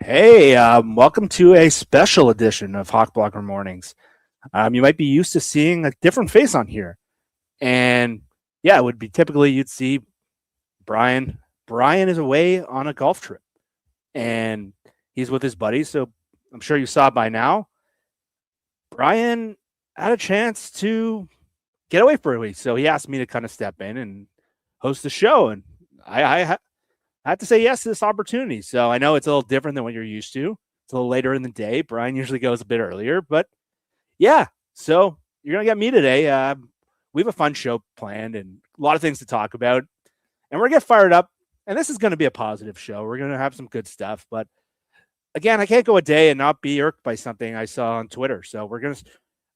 Hey, welcome to a special edition of Hawk Blocker Mornings. You might be used to seeing a different face on here. And yeah, it would be typically you'd see Brian. Brian is away on a golf trip and he's with his buddies. So I'm sure you saw by now. Brian had a chance to get away for a week. So he asked me to kind of step in and host the show. And I had to say yes to this opportunity. So I know it's a little different than what you're used to. It's a little later in the day. Brian usually goes a bit earlier, but yeah. So you're going to get me today. We have a fun show planned and a lot of things to talk about. And we're going to get fired up. And this is going to be a positive show. We're going to have some good stuff. But again, I can't go a day and not be irked by something I saw on Twitter. So we're going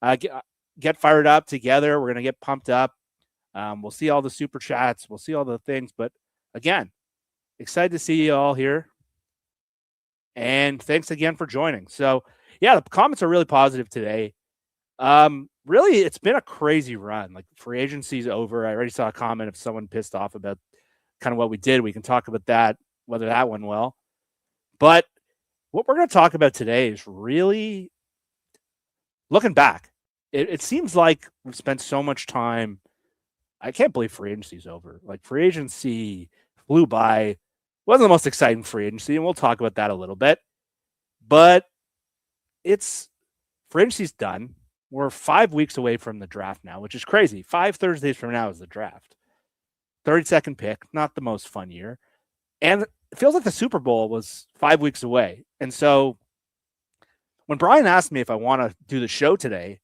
to get fired up together. We're going to get pumped up. We'll see all the super chats. We'll see all the things. But again, excited to see you all here. And thanks again for joining. So, yeah, the comments are really positive today. Really, it's been a crazy run. Like, free agency's over. I already saw a comment of someone pissed off about kind of what we did. We can talk about that, whether that went well. But what we're going to talk about today is really looking back. It seems like we've spent so much time. I can't believe free agency's over. Like, free agency flew by. Wasn't the most exciting free agency, and we'll talk about that a little bit. But free agency's done. We're 5 weeks away from the draft now, which is crazy. 5 Thursdays from now is the draft. 32nd pick, not the most fun year. And it feels like the Super Bowl was 5 weeks away. And so when Brian asked me if I want to do the show today,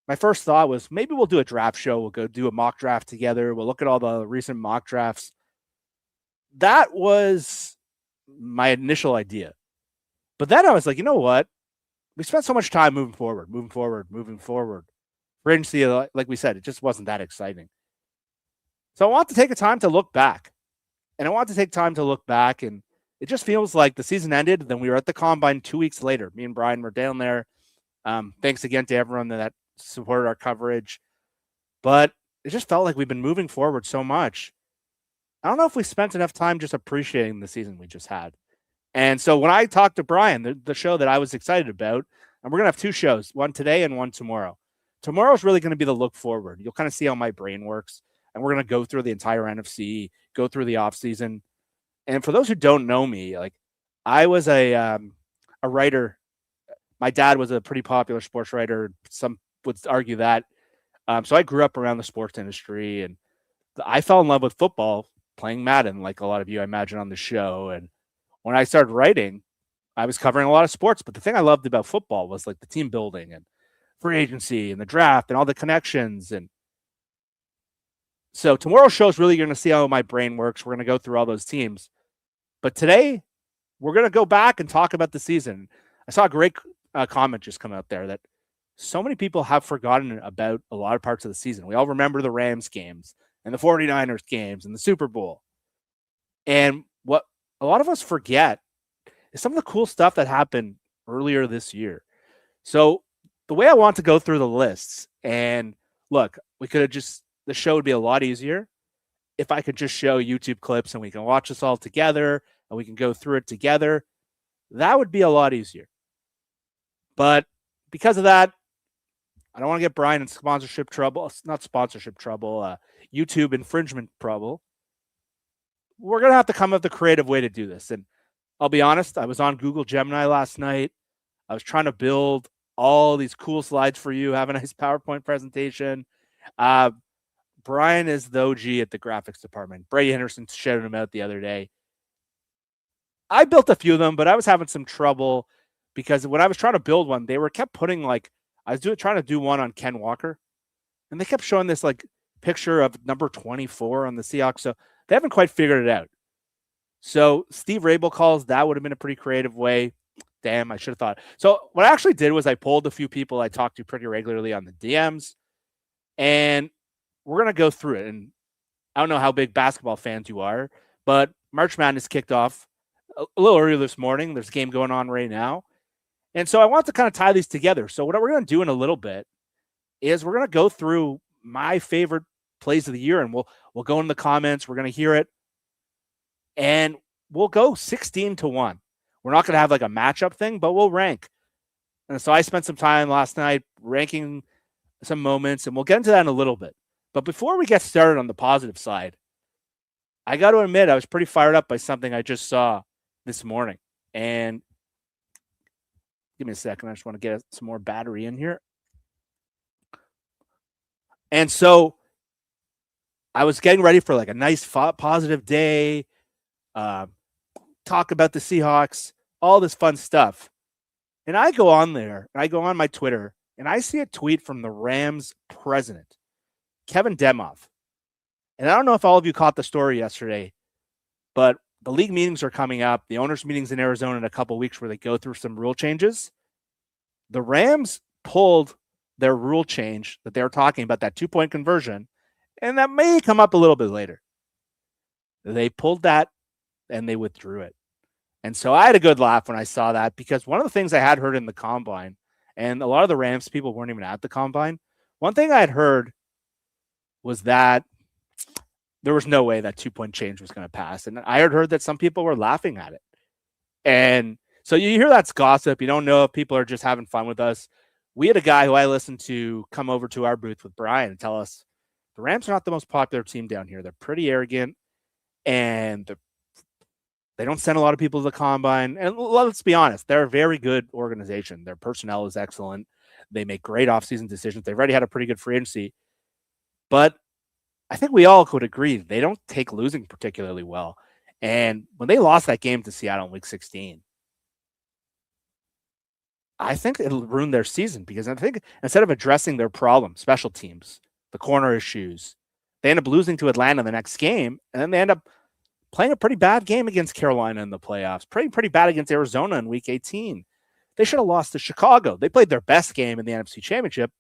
my first thought was maybe we'll do a draft show. We'll go do a mock draft together. We'll look at all the recent mock drafts. That was my initial idea. But then I was like, you know what? We spent so much time moving forward. Free agency, like we said, it just wasn't that exciting. So I want to take a time to look back. And it just feels like the season ended. Then we were at the Combine 2 weeks later. Me and Brian were down there. Thanks again to everyone that supported our coverage. But it just felt like we've been moving forward so much. I don't know if we spent enough time just appreciating the season we just had. And so when I talked to Brian, the show that I was excited about, and we're going to have 2 shows, one today and one tomorrow. Tomorrow is really going to be the look forward. You'll kind of see how my brain works. And we're going to go through the entire NFC, go through the offseason. And for those who don't know me, like, I was a writer. My dad was a pretty popular sports writer. Some would argue that. So I grew up around the sports industry, and I fell in love with football playing Madden, like a lot of you, I imagine, on the show. And when I started writing, I was covering a lot of sports. But the thing I loved about football was like the team building and free agency and the draft and all the connections. And so tomorrow's show is really going to see how my brain works. We're going to go through all those teams. But today, we're going to go back and talk about the season. I saw a great comment just come out there that so many people have forgotten about a lot of parts of the season. We all remember the Rams games and the 49ers games and the Super Bowl. And what a lot of us forget is some of the cool stuff that happened earlier this year. So the way I want to go through the lists, and look, the show would be a lot easier if I could just show YouTube clips and we can watch this all together and we can go through it together. That would be a lot easier. But because of that, I don't want to get Brian in sponsorship trouble, not sponsorship trouble, YouTube infringement trouble. We're going to have to come up with a creative way to do this. And I'll be honest, I was on Google Gemini last night. I was trying to build all these cool slides for you, have a nice PowerPoint presentation. Brian is the OG at the graphics department. Brady Henderson shouted him out the other day. I built a few of them, but I was having some trouble because when I was trying to build one, they kept putting trying to do one on Ken Walker, and they kept showing this like picture of number 24 on the Seahawks. So they haven't quite figured it out. So Steve Rabel calls that would have been a pretty creative way. Damn, I should have thought. So what I actually did was I polled a few people I talked to pretty regularly on the DMs, and we're going to go through it. And I don't know how big basketball fans you are, but March Madness kicked off a little earlier this morning. There's a game going on right now. And so I want to kind of tie these together. So what we're going to do in a little bit is we're going to go through my favorite plays of the year, and we'll go in the comments. We're going to hear it, and we'll go 16-1. We're not going to have like a matchup thing, but we'll rank. And so I spent some time last night ranking some moments, and we'll get into that in a little bit. But before we get started on the positive side, I got to admit I was pretty fired up by something I just saw this morning. And give me a second. I just want to get some more battery in here. And so I was getting ready for like a nice positive day, talk about the Seahawks, all this fun stuff. And I go on there, and I go on my Twitter, and I see a tweet from the Rams president, Kevin Demoff. And I don't know if all of you caught the story yesterday, but the league meetings are coming up. The owners' meetings in Arizona in a couple of weeks where they go through some rule changes. The Rams pulled their rule change that they were talking about, that 2-point conversion, and that may come up a little bit later. They pulled that, and they withdrew it. And so I had a good laugh when I saw that, because one of the things I had heard in the combine, and a lot of the Rams people weren't even at the combine, one thing I had heard was that there was no way that 2-point change was going to pass. And I had heard that some people were laughing at it. And so you hear that's gossip. You don't know if people are just having fun with us. We had a guy who I listened to come over to our booth with Brian and tell us the Rams are not the most popular team down here. They're pretty arrogant, and they don't send a lot of people to the combine. And let's be honest, they're a very good organization. Their personnel is excellent. They make great offseason decisions. They've already had a pretty good free agency. But I think we all could agree they don't take losing particularly well. And when they lost that game to Seattle in Week 16, I think it'll ruin their season, because I think instead of addressing their problem, special teams, the corner issues, they end up losing to Atlanta the next game, and then they end up playing a pretty bad game against Carolina in the playoffs, pretty bad against Arizona in Week 18. They should have lost to Chicago. They played their best game in the NFC Championship,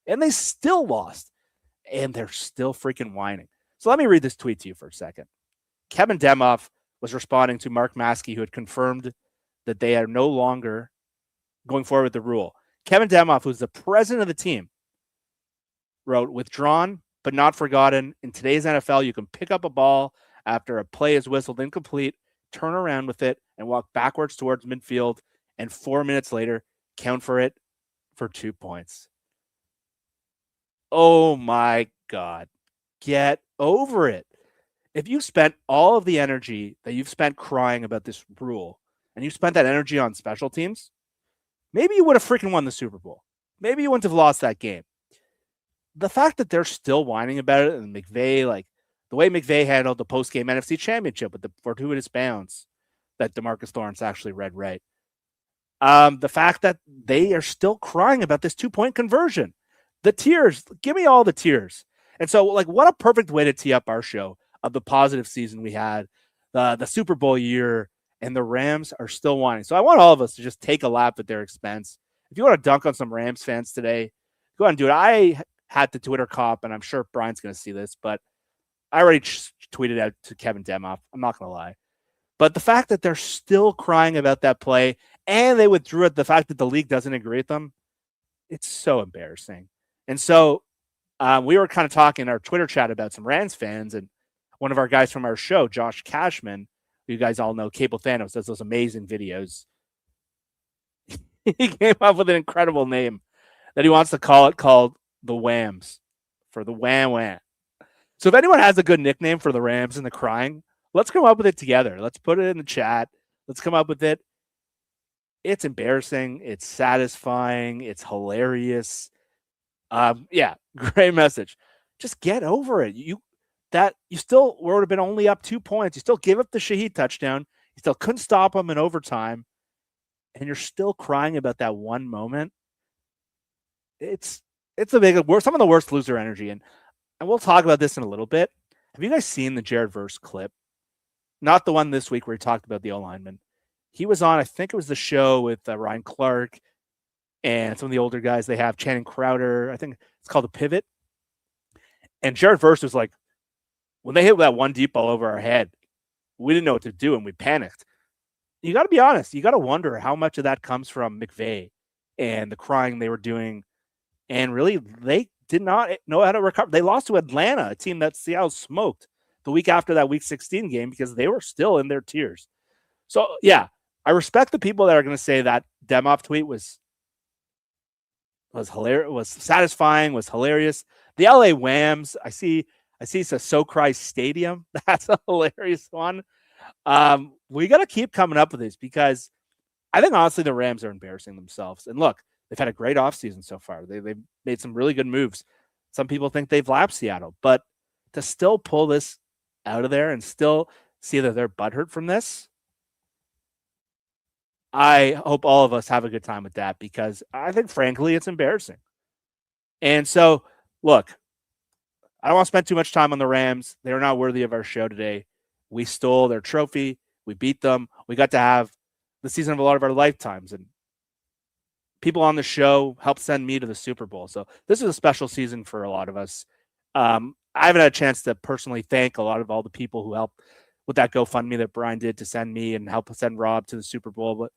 and they still lost. And they're still freaking whining. So let me read this tweet to you for a second. Kevin Demoff was responding to Mark Maskey, who had confirmed that they are no longer going forward with the rule. Kevin Demoff, who's the president of the team, wrote, "Withdrawn but not forgotten. In today's NFL, you can pick up a ball after a play is whistled incomplete, turn around with it, and walk backwards towards midfield, and 4 minutes later, count for it for 2 points." Oh my God. Get over it. If you spent all of the energy that you've spent crying about this rule, and you spent that energy on special teams, maybe you would have freaking won the Super Bowl. Maybe you wouldn't have lost that game. The fact that they're still whining about it, and McVay, like the way McVay handled the post-game NFC Championship with the fortuitous bounce that DeMarcus Lawrence actually read right. The fact that they are still crying about this 2-point conversion. The tears, give me all the tears. And so, like, what a perfect way to tee up our show of the positive season we had, the Super Bowl year, and the Rams are still whining. So I want all of us to just take a lap at their expense. If you want to dunk on some Rams fans today, go ahead and do it. I had the Twitter cop, and I'm sure Brian's going to see this, but I already tweeted out to Kevin Demoff. I'm not going to lie. But the fact that they're still crying about that play, and they withdrew it, the fact that the league doesn't agree with them, it's so embarrassing. And so we were kind of talking in our Twitter chat about some Rams fans, and one of our guys from our show, Josh Cashman, who you guys all know, Cable Thanos, does those amazing videos. He came up with an incredible name that he wants to called the Whams, for the Wham Wham. So if anyone has a good nickname for the Rams and the crying, let's come up with it together. Let's put it in the chat. Let's come up with it. It's embarrassing. It's satisfying. It's hilarious. Yeah, great message. Just get over it. You still would have been only up 2 points. You still gave up the Shahid touchdown. You still couldn't stop them in overtime, and you're still crying about that one moment. It's some of the worst loser energy, and we'll talk about this in a little bit. Have you guys seen the Jared Verse clip? Not the one this week where he talked about the O-lineman. He was on, I think it was the show with Ryan Clark and some of the older guys they have, Channing Crowder. I think it's called The Pivot. And Jared Verse was like, when they hit that one deep ball over our head, we didn't know what to do, and we panicked. You got to be honest. You got to wonder how much of that comes from McVay and the crying they were doing. And really, they did not know how to recover. They lost to Atlanta, a team that Seattle smoked the week after that Week 16 game, because they were still in their tears. So, yeah, I respect the people that are going to say that Demoff tweet was hilarious, was satisfying, was hilarious. The LA Whams, I see it's a SoCry Stadium. That's a hilarious one. We got to keep coming up with this because I think honestly the Rams are embarrassing themselves. And look, they've had a great offseason so far. They've made some really good moves. Some people think they've lapped Seattle, but to still pull this out of there and still see that they're butthurt from this, I hope all of us have a good time with that because I think, frankly, it's embarrassing. And so, look, I don't want to spend too much time on the Rams. They're not worthy of our show today. We stole their trophy. We beat them. We got to have the season of a lot of our lifetimes. And people on the show helped send me to the Super Bowl. So this is a special season for a lot of us. I haven't had a chance to personally thank a lot of all the people who helped with that GoFundMe that Brian did to send me and help send Rob to the Super Bowl. But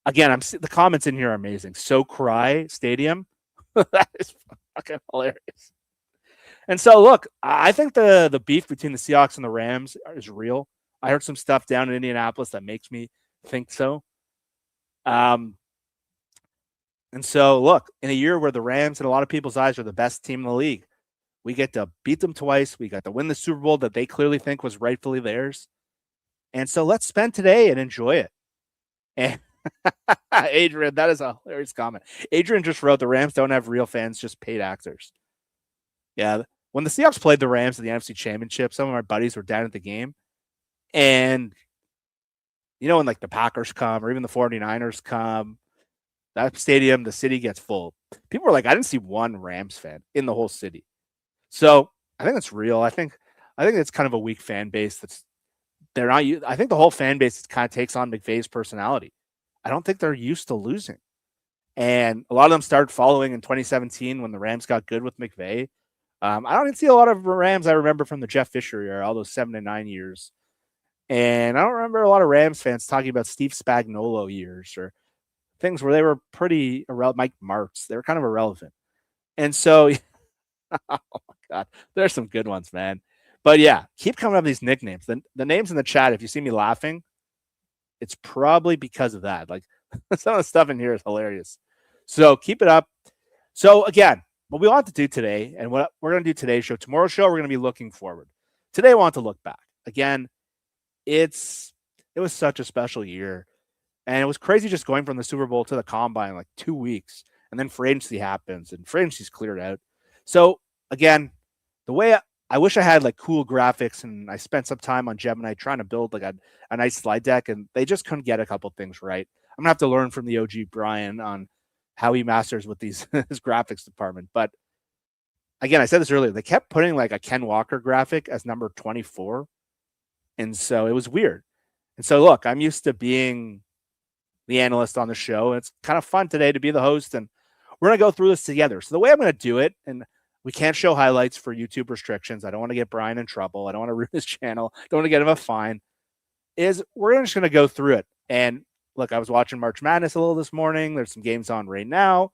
again, the comments in here are amazing. So Cry Stadium. That is fucking hilarious. And so, look, I think the beef between the Seahawks and the Rams is real. I heard some stuff down in Indianapolis that makes me think so. And so, look, in a year where the Rams, in a lot of people's eyes, are the best team in the league, we get to beat them twice. We got to win the Super Bowl that they clearly think was rightfully theirs. And so let's spend today and enjoy it. And Adrian, that is a hilarious comment. Adrian just wrote, the Rams don't have real fans, just paid actors. Yeah. When the Seahawks played the Rams in the NFC Championship, some of my buddies were down at the game. And, you know, when like the Packers come or even the 49ers come, that stadium, the city gets full. People were like, I didn't see one Rams fan in the whole city. So I think it's real. I think it's kind of a weak fan base. They're not. I think the whole fan base kind of takes on McVay's personality. I don't think they're used to losing, and a lot of them started following in 2017 when the Rams got good with McVay. I don't even see a lot of Rams I remember from the Jeff Fisher era, all those 7 and 9 years, and I don't remember a lot of Rams fans talking about Steve Spagnuolo years or things where they were pretty irrelevant. Mike Martz, they were kind of irrelevant, and so. Oh my God, there's some good ones, man. But yeah, keep coming up with these nicknames. The names in the chat, if you see me laughing, it's probably because of that. Like some of the stuff in here is hilarious. So keep it up. So again, what we want to do today and what we're going to do today's show, tomorrow's show, we're going to be looking forward. Today, I want to look back. Again, it was such a special year. And it was crazy just going from the Super Bowl to the Combine in like 2 weeks. And then free agency happens and free agency's cleared out. So again, the way I wish I had like cool graphics and I spent some time on Gemini trying to build like a nice slide deck and they just couldn't get a couple things right. I'm gonna have to learn from the OG Brian on how he masters with his graphics department. But again, I said this earlier, they kept putting like a Ken Walker graphic as number 24. And so it was weird. And so look, I'm used to being the analyst on the show. And it's kind of fun today to be the host and we're going to go through this together. So the way I'm going to do it, and we can't show highlights for YouTube restrictions. I don't want to get Brian in trouble. I don't want to ruin his channel. Don't want to get him a fine. Is we're just going to go through it. And look, I was watching March Madness a little this morning. There's some games on right now.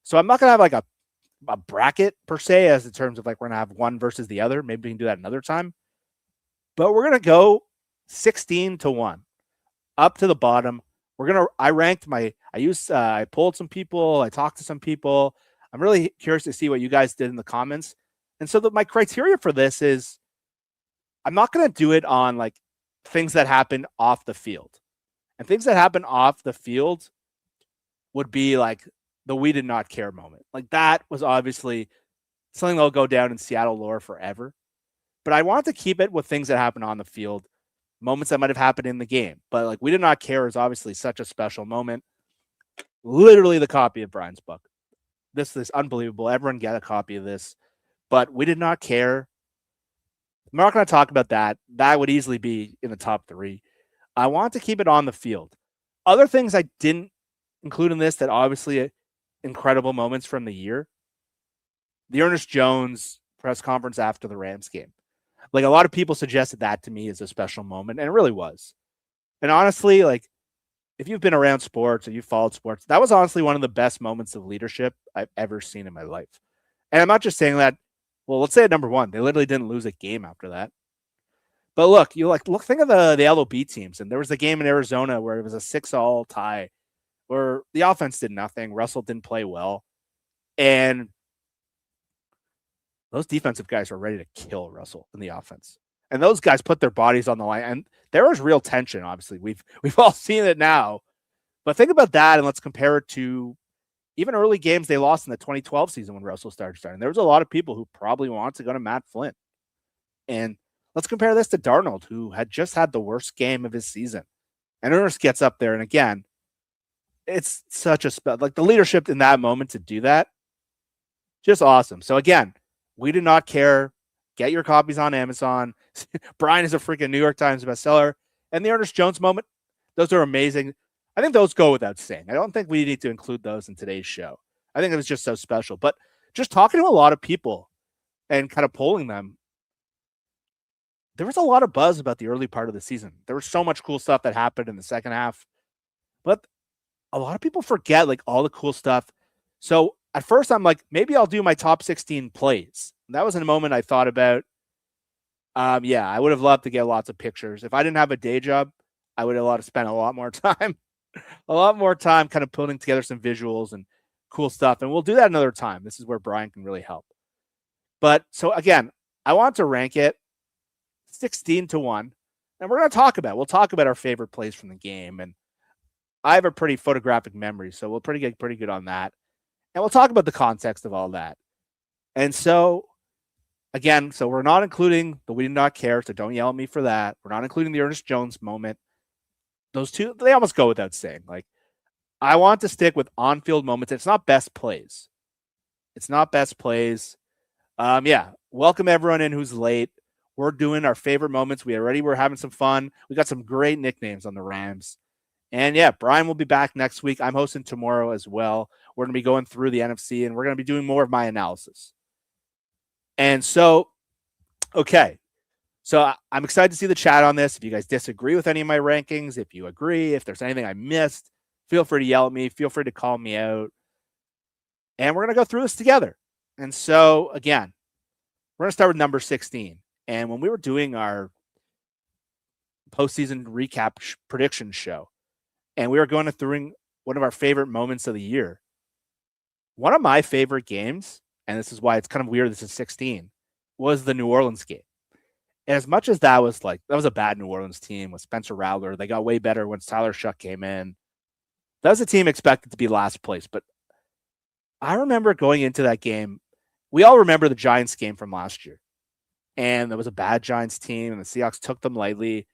So I'm not going to have like a bracket per se as in terms of like we're going to have one versus the other. Maybe we can do that another time. But we're going to go 16-1 up to the bottom. I pulled some people. I talked to some people. I'm really curious to see what you guys did in the comments. And so my criteria for this is I'm not going to do it on like things that happen off the field. And things that happen off the field would be like the we did not care moment. Like that was obviously something that'll go down in Seattle lore forever. But I want to keep it with things that happen on the field, moments that might have happened in the game. But like we did not care is obviously such a special moment. Literally the copy of Brian's book. This is unbelievable. Everyone get a copy of this. But we did not care. I'm not going to talk about that. That would easily be in the top 3. I want to keep it on the field. Other things I didn't include in this that obviously incredible moments from the year. The Ernest Jones press conference after the Rams game. Like a lot of people suggested that to me as a special moment, and it really was. And honestly, like if you've been around sports or you've followed sports, that was honestly one of the best moments of leadership I've ever seen in my life. And I'm not just saying that, well, let's say at number 1, they literally didn't lose a game after that. But look, think of the LOB teams, and there was a game in Arizona where it was a 6-all tie, where the offense did nothing. Russell didn't play well, and those defensive guys were ready to kill Russell in the offense, and those guys put their bodies on the line. And there was real tension. Obviously, we've all seen it now. But think about that, and let's compare it to even early games they lost in the 2012 season when Russell started. There was a lot of people who probably wanted to go to Matt Flynn, and let's compare this to Darnold, who had just had the worst game of his season. And Ernest gets up there, and again, it's such a like the leadership in that moment to do that, just awesome. So again, we do not care. Get your copies on Amazon. Brian is a freaking New York Times bestseller. And the Ernest Jones moment, those are amazing. I think those go without saying. I don't think we need to include those in today's show. I think it was just so special. But just talking to a lot of people and kind of polling them, there was a lot of buzz about the early part of the season. There was so much cool stuff that happened in the second half. But a lot of people forget like all the cool stuff. So at first I'm like, maybe I'll do my top 16 plays. And that was in a moment I thought about. Yeah, I would have loved to get lots of pictures. If I didn't have a day job, I would have spent a lot more time kind of putting together some visuals and cool stuff. And we'll do that another time. This is where Brian can really help. But so again, I want to rank it 16-1. And we'll talk about our favorite plays from the game. And I have a pretty photographic memory, so we'll get pretty good on that. And we'll talk about the context of all that. And so again, so we're not including the we did not care, so don't yell at me for that. We're not including the Ernest Jones moment. Those two, they almost go without saying. Like, I want to stick with on-field moments. It's not best plays. Yeah, welcome everyone in who's late. We're doing our favorite moments. We're having some fun. We got some great nicknames on the Rams. And yeah, Brian will be back next week. I'm hosting tomorrow as well. We're going to be going through the NFC, and we're going to be doing more of my analysis. And so, okay. So I'm excited to see the chat on this. If you guys disagree with any of my rankings, if you agree, if there's anything I missed, feel free to yell at me. Feel free to call me out. And we're going to go through this together. And so, again, we're going to start with number 16. And when we were doing our postseason recap prediction show, and we were going through one of our favorite moments of the year, one of my favorite games, and this is why it's kind of weird this is 16, was the New Orleans game. And as much as that was a bad New Orleans team with Spencer Rattler, they got way better once Tyler Shuck came in. That was a team expected to be last place. But I remember going into that game, we all remember the Giants game from last year. And there was a bad Giants team, and the Seahawks took them lightly.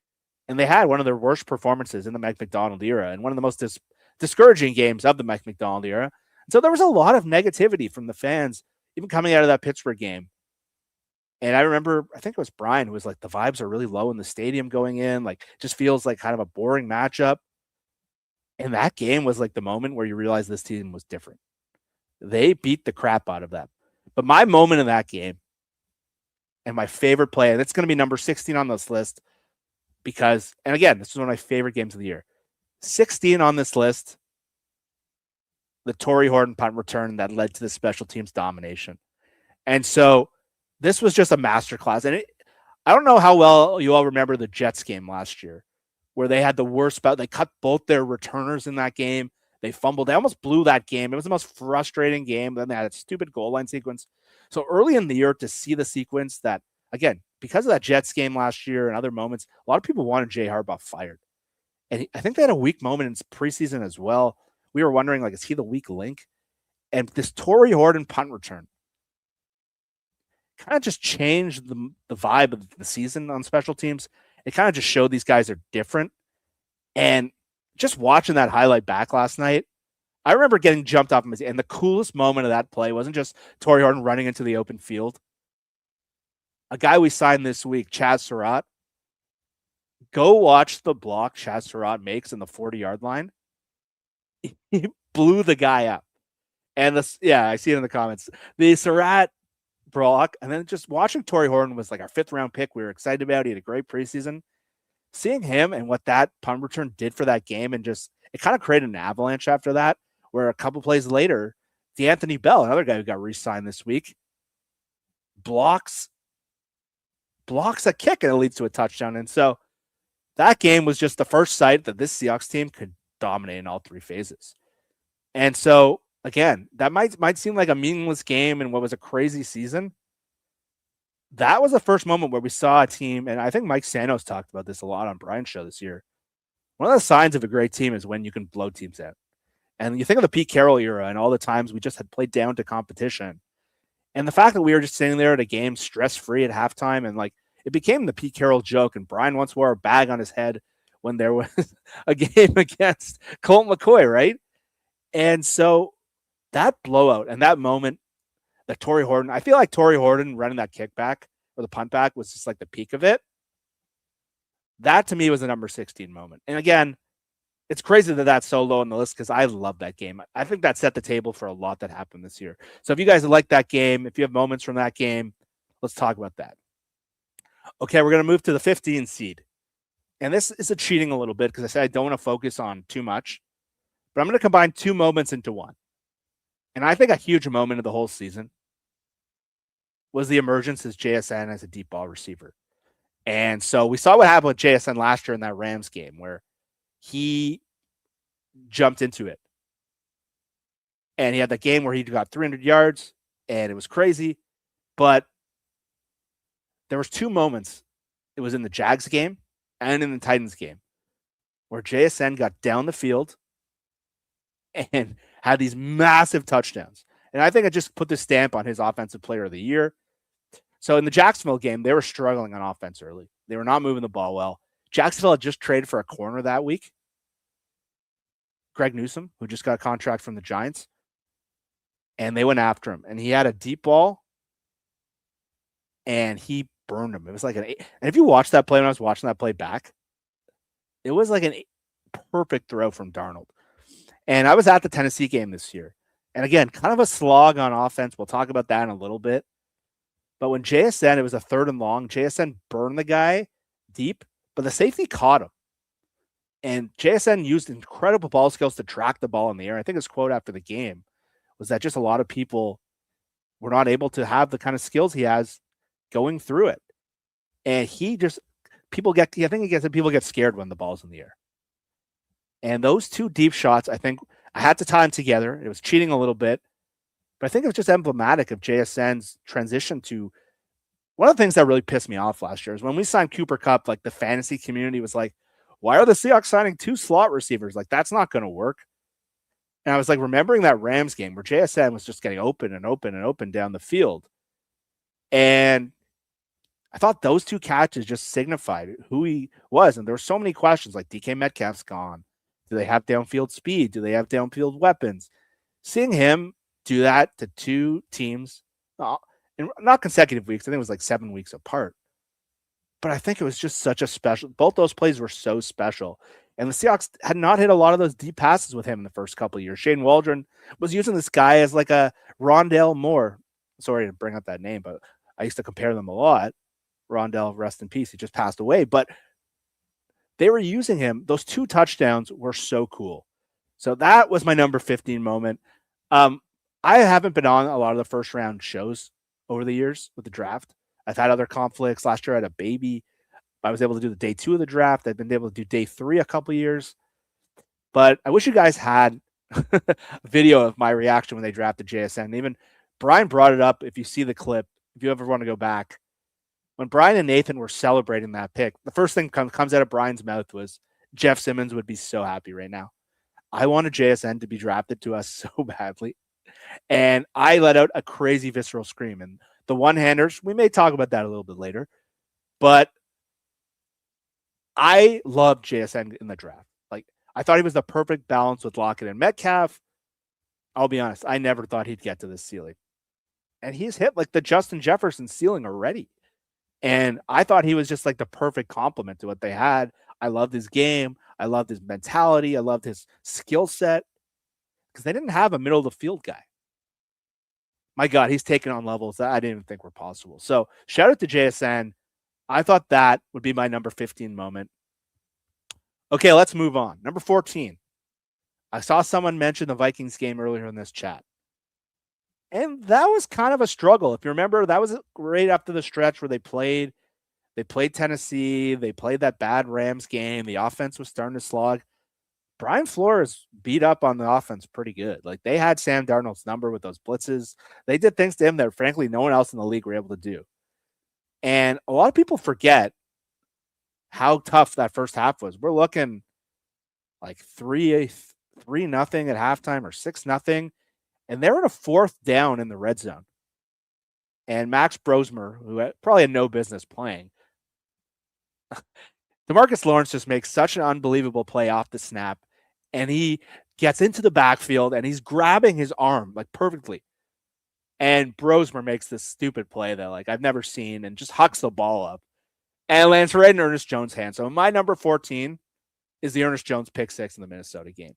And they had one of their worst performances in the Mike Macdonald era, and one of the most discouraging games of the Mike Macdonald era. And so there was a lot of negativity from the fans, even coming out of that Pittsburgh game. And I remember, I think it was Brian who was like, the vibes are really low in the stadium going in. Like, just feels like kind of a boring matchup. And that game was like the moment where you realize this team was different. They beat the crap out of them. But my moment in that game and my favorite play, and it's going to be number 16 on this list because, and again, this is one of my favorite games of the year. 16 on this list, the Torrey Horton punt return that led to the special teams domination. And so this was just a masterclass. And I don't know how well you all remember the Jets game last year where they had the worst bout. They cut both their returners in that game. They fumbled. They almost blew that game. It was the most frustrating game. Then they had a stupid goal line sequence. So early in the year to see the sequence that, again, because of that Jets game last year and other moments, a lot of people wanted Jay Harbaugh fired. And I think they had a weak moment in preseason as well. We were wondering, like, is he the weak link? And this Torrey Horton punt return kind of just changed the vibe of the season on special teams. It kind of just showed these guys are different. And just watching that highlight back last night, I remember getting jumped off my seat. And the coolest moment of that play wasn't just Torrey Horton running into the open field. A guy we signed this week, Chaz Surratt. Go watch the block Chaz Surratt makes in the 40-yard line. He blew the guy up. And I see it in the comments. The Surratt block, and then just watching Torrey Horton was like our 5th-round pick. We were excited about. He had a great preseason. Seeing him and what that punt return did for that game, and just it kind of created an avalanche after that, where a couple plays later, DeAnthony Bell, another guy who got re-signed this week, blocks blocks a kick and it leads to a touchdown. And so that game was just the first sight that this Seahawks team could dominate in all three phases. And so, again, that might seem like a meaningless game in what was a crazy season. That was the first moment where we saw a team, and I think Mike Santos talked about this a lot on Brian's show this year. One of the signs of a great team is when you can blow teams out. And you think of the Pete Carroll era and all the times we just had played down to competition. And the fact that we were just sitting there at a game stress-free at halftime, and like it became the Pete Carroll joke. And Brian once wore a bag on his head when there was a game against Colt McCoy, right? And so that blowout and that moment that Torrey Horton, I feel like Torrey Horton running that kickback or the punt back was just like the peak of it. That to me was a number 16 moment. And again, it's crazy that that's so low on the list because I love that game. I think that set the table for a lot that happened this year. So if you guys like that game, if you have moments from that game, let's talk about that. Okay, we're going to move to the 15 seed. And this is a cheating a little bit because I said I don't want to focus on too much. But I'm going to combine two moments into one. And I think a huge moment of the whole season was the emergence of JSN as a deep ball receiver. And so we saw what happened with JSN last year in that Rams game where he jumped into it. And he had that game where he got 300 yards and it was crazy. But there was two moments. It was in the Jags game and in the Titans game where JSN got down the field and had these massive touchdowns. And I think I just put the stamp on his offensive player of the year. So in the Jacksonville game, they were struggling on offense early. They were not moving the ball well. Jacksonville had just traded for a corner that week, Greg Newsome, who just got a contract from the Giants. And they went after him. And he had a deep ball. And he burned him. It was like an 8. And if you watch that play, when I was watching that play back, it was like an perfect throw from Darnold. And I was at the Tennessee game this year. And again, kind of a slog on offense. We'll talk about that in a little bit. But when JSN, it was a 3rd and long, JSN burned the guy deep, but the safety caught him. And JSN used incredible ball skills to track the ball in the air. I think his quote after the game was that just a lot of people were not able to have the kind of skills he has going through it. And people get scared when the ball's in the air. And those two deep shots, I think I had to tie them together. It was cheating a little bit, but I think it was just emblematic of JSN's transition to one of the things that really pissed me off last year is when we signed Cooper Kupp, like the fantasy community was like, why are the Seahawks signing 2 slot receivers? Like, that's not going to work. And I was like, remembering that Rams game where JSN was just getting open and open and open down the field. And I thought those 2 catches just signified who he was. And there were so many questions like DK Metcalf's gone. Do they have downfield speed? Do they have downfield weapons? Seeing him do that to 2 teams, in not consecutive weeks, I think it was like 7 weeks apart. But I think it was just such a special, both those plays were so special. And the Seahawks had not hit a lot of those deep passes with him in the first couple of years. Shane Waldron was using this guy as like a Rondale Moore. Sorry to bring up that name, but I used to compare them a lot. Rondale, rest in peace. He just passed away. But they were using him. Those 2 touchdowns were so cool. So that was my number 15 moment. I haven't been on a lot of the first round shows over the years with the draft. I've had other conflicts. Last year I had a baby. I was able to do the day 2 of the draft. I've been able to do day 3 a couple of years. But I wish you guys had a video of my reaction when they drafted JSN. Even Brian brought it up. If you see the clip, if you ever want to go back, when Brian and Nathan were celebrating that pick, the first thing comes out of Brian's mouth was Jeff Simmons would be so happy right now. I wanted JSN to be drafted to us so badly. And I let out a crazy visceral scream. And the one-handers, we may talk about that a little bit later, but I loved JSN in the draft. Like, I thought he was the perfect balance with Lockett and Metcalf. I'll be honest, I never thought he'd get to this ceiling. And he's hit like the Justin Jefferson ceiling already. And I thought he was just like the perfect complement to what they had. I loved his game. I loved his mentality. I loved his skill set because they didn't have a middle of the field guy. My God, he's taken on levels that I didn't even think were possible. So shout out to JSN. I thought that would be my number 15 moment. Okay, let's move on. Number 14. I saw someone mention the Vikings game earlier in this chat. And that was kind of a struggle. If you remember, that was right after the stretch where they played They played Tennessee. They played that bad Rams game. The offense was starting to slog. Brian Flores beat up on the offense pretty good. Like, they had Sam Darnold's number with those blitzes. They did things to him that, frankly, no one else in the league were able to do. And a lot of people forget how tough that first half was. We're looking like 3-0 at halftime or 6-0. And they're in a fourth down in the red zone. And Max Brosmer, who probably had no business playing, DeMarcus Lawrence just makes such an unbelievable play off the snap, and he gets into the backfield, and he's grabbing his arm like perfectly. And Brosmer makes this stupid play that, like, I've never seen, and just hucks the ball up and lands right in Ernest Jones' hand. So my number 14 is the Ernest Jones pick six in the Minnesota game.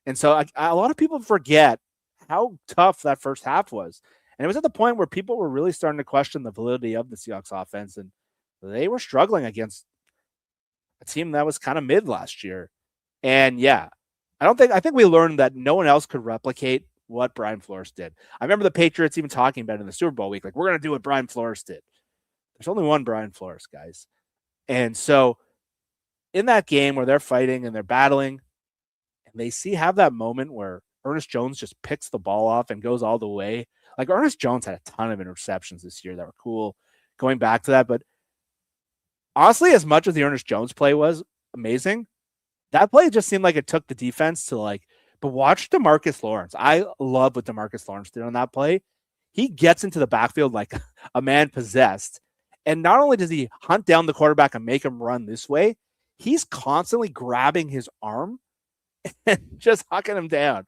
And so a lot of people forget how tough that first half was. And it was at the point where people were really starting to question the validity of the Seahawks offense, and they were struggling against a team that was kind of mid last year. And yeah, I think we learned that no one else could replicate what Brian Flores did. I remember the Patriots even talking about it in the Super Bowl week, like, we're going to do what Brian Flores did. There's only one Brian Flores, guys. And so in that game where they're fighting and they're battling, and they have that moment where Ernest Jones just picks the ball off and goes all the way. Like, Ernest Jones had a ton of interceptions this year that were cool going back to that. But honestly, as much as the Ernest Jones play was amazing, that play just seemed like it took the defense to, like, but watch DeMarcus Lawrence. I love what DeMarcus Lawrence did on that play. He gets into the backfield like a man possessed. And not only does he hunt down the quarterback and make him run this way, he's constantly grabbing his arm and just hucking him down.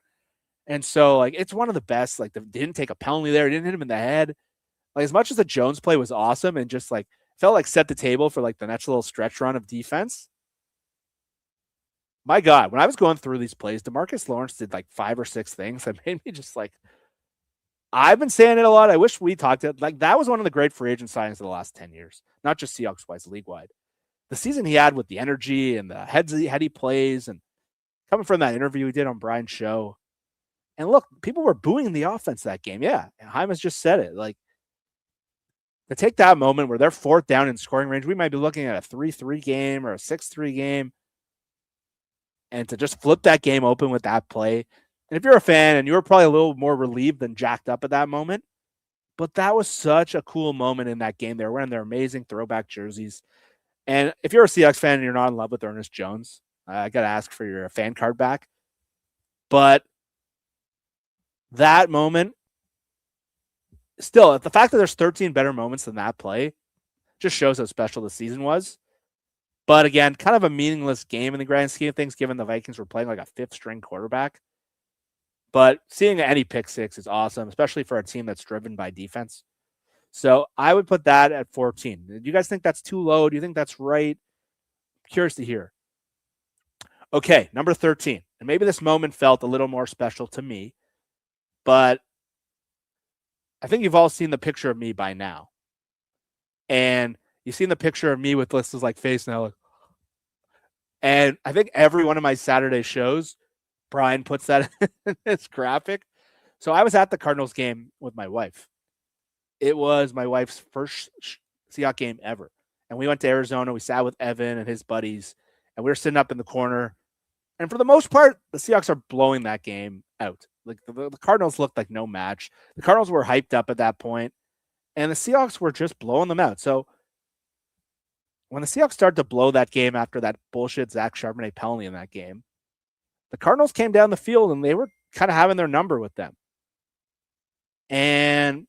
And so, like, it's one of the best. Like, they didn't take a penalty there. It didn't hit him in the head. Like, as much as the Jones play was awesome and just, like, felt like set the table for, like, the next little stretch run of defense, my God, when I was going through these plays, DeMarcus Lawrence did like 5 or 6 things that made me just like, I've been saying it a lot. I wish we talked it. Like, that was one of the great free agent signings of the last 10 years, not just Seahawks wise, league wide. The season he had with the energy and the heady plays, and coming from that interview he did on Brian's show. And look, people were booing the offense that game. Yeah. And Hyman's just said it. Like, to take that moment where they're fourth down in scoring range, we might be looking at a 3-3 game or a 6-3 game. And to just flip that game open with that play. And if you're a fan, and you were probably a little more relieved than jacked up at that moment, but that was such a cool moment in that game. They were wearing their amazing throwback jerseys. And if you're a Seahawks fan and you're not in love with Ernest Jones, I got to ask for your fan card back. But that moment, still, the fact that there's 13 better moments than that play just shows how special the season was. But again, kind of a meaningless game in the grand scheme of things, given the Vikings were playing like a fifth-string quarterback. But seeing any pick six is awesome, especially for a team that's driven by defense. So I would put that at 14. Do you guys think that's too low? Do you think that's right? Curious to hear. Okay, number 13. And maybe this moment felt a little more special to me, but I think you've all seen the picture of me by now. And you've seen the picture of me with this like face now. And I think every one of my Saturday shows, Brian puts that in his graphic. So I was at the Cardinals game with my wife. It was my wife's first Seahawks game ever. And we went to Arizona. We sat with Evan and his buddies, and we were sitting up in the corner. And for the most part, the Seahawks are blowing that game out. Like, the Cardinals looked like no match. The Cardinals were hyped up at that point, and the Seahawks were just blowing them out. So when the Seahawks started to blow that game after that bullshit Zach Charbonnet penalty in that game, the Cardinals came down the field and they were kind of having their number with them. And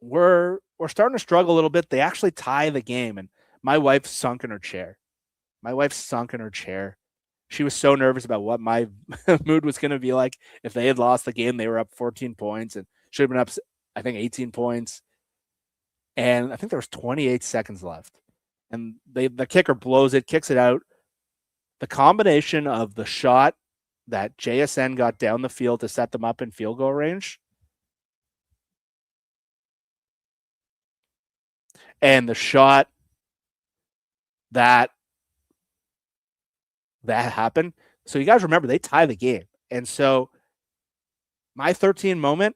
we're starting to struggle a little bit. They actually tie the game, and my wife sunk in her chair. She was so nervous about what my mood was going to be like if they had lost the game. They were up 14 points and should have been up, I think, 18 points. And I think there was 28 seconds left. And the kicker blows it, kicks it out. The combination of the shot that JSN got down the field to set them up in field goal range and the shot that happened. So you guys remember, they tie the game. And so my 13 moment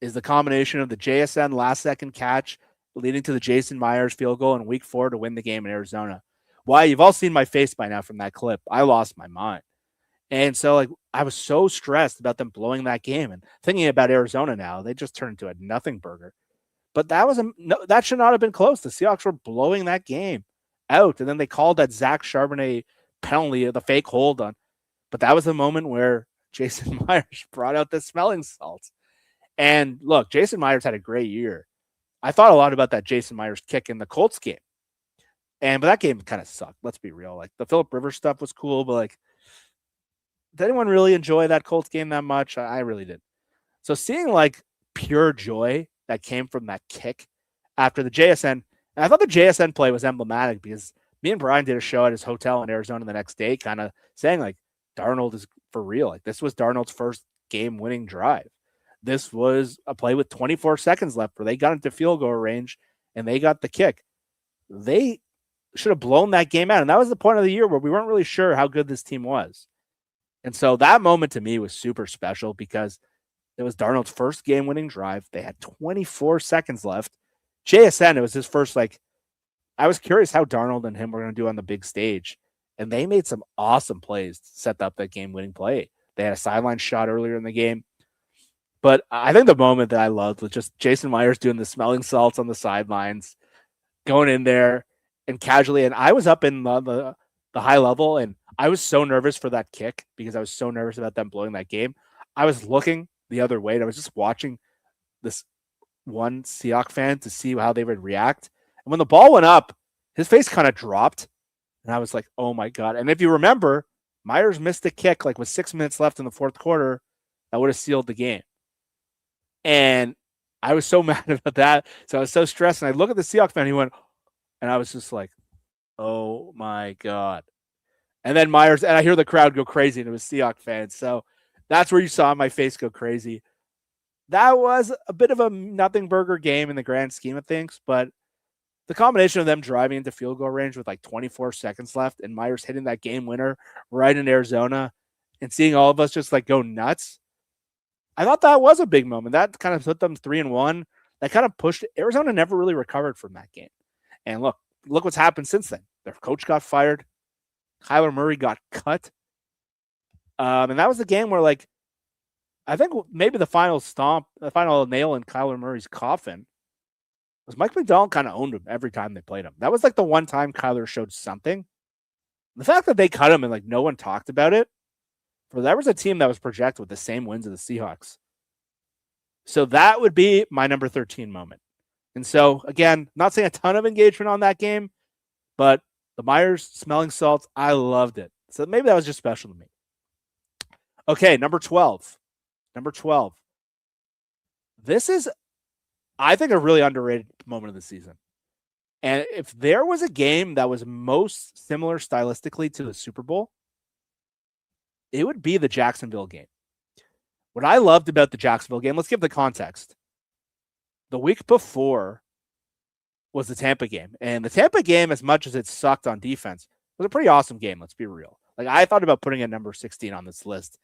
is the combination of the JSN last second catch, leading to the Jason Myers field goal in week 4 to win the game in Arizona. Why? You've all seen my face by now from that clip. I lost my mind. And so, like, I was so stressed about them blowing that game and thinking about Arizona now. They just turned into a nothing burger. But that should not have been close. The Seahawks were blowing that game out. And then they called that Zach Charbonnet penalty, the fake hold on. But that was the moment where Jason Myers brought out the smelling salts. And look, Jason Myers had a great year. I thought a lot about that Jason Myers kick in the Colts game. But that game kind of sucked. Let's be real. Like, the Phillip Rivers stuff was cool, but like, did anyone really enjoy that Colts game that much? I really did. So seeing like pure joy that came from that kick after the JSN, and I thought the JSN play was emblematic because me and Brian did a show at his hotel in Arizona the next day, kind of saying like, Darnold is for real. Like, this was Darnold's first game-winning drive. This was a play with 24 seconds left where they got into field goal range and they got the kick. They should have blown that game out. And that was the point of the year where we weren't really sure how good this team was. And so that moment to me was super special because it was Darnold's first game-winning drive. They had 24 seconds left. JSN, it was his first, like, I was curious how Darnold and him were going to do on the big stage. And they made some awesome plays to set up that game-winning play. They had a sideline shot earlier in the game. But I think the moment that I loved was just Jason Myers doing the smelling salts on the sidelines, going in there and casually. And I was up in the high level, and I was so nervous for that kick because I was so nervous about them blowing that game. I was looking the other way, and I was just watching this one Seahawks fan to see how they would react. And when the ball went up, his face kind of dropped, and I was like, oh my God. And if you remember, Myers missed a kick like with 6 minutes left in the fourth quarter that would have sealed the game. And I was so mad about that. So I was so stressed. And I look at the Seahawks fan, he went, and I was just like, oh my God. And then Myers, and I hear the crowd go crazy, and it was Seahawks fans. So that's where you saw my face go crazy. That was a bit of a nothing burger game in the grand scheme of things, but the combination of them driving into field goal range with like 24 seconds left and Myers hitting that game winner right in Arizona and seeing all of us just like go nuts, I thought that was a big moment. That kind of put them 3-1. That kind of pushed Arizona. Never really recovered from that game. And look what's happened since then. Their coach got fired. Kyler Murray got cut. And that was the game where, like, I think maybe the final nail in Kyler Murray's coffin was Mike McDonald kind of owned him every time they played him. That was like the one time Kyler showed something. The fact that they cut him and like no one talked about it, for there was a team that was projected with the same wins of the Seahawks. So that would be my number 13 moment. And so, again, not saying a ton of engagement on that game, but the Myers smelling salts, I loved it. So maybe that was just special to me. Okay, number 12. Number 12. This is, I think, a really underrated moment of the season. And if there was a game that was most similar stylistically to the Super Bowl, it would be the Jacksonville game. What I loved about the Jacksonville game, let's give the context. The week before was the Tampa game. And the Tampa game, as much as it sucked on defense, was a pretty awesome game, let's be real. Like, I thought about putting a number 16 on this list.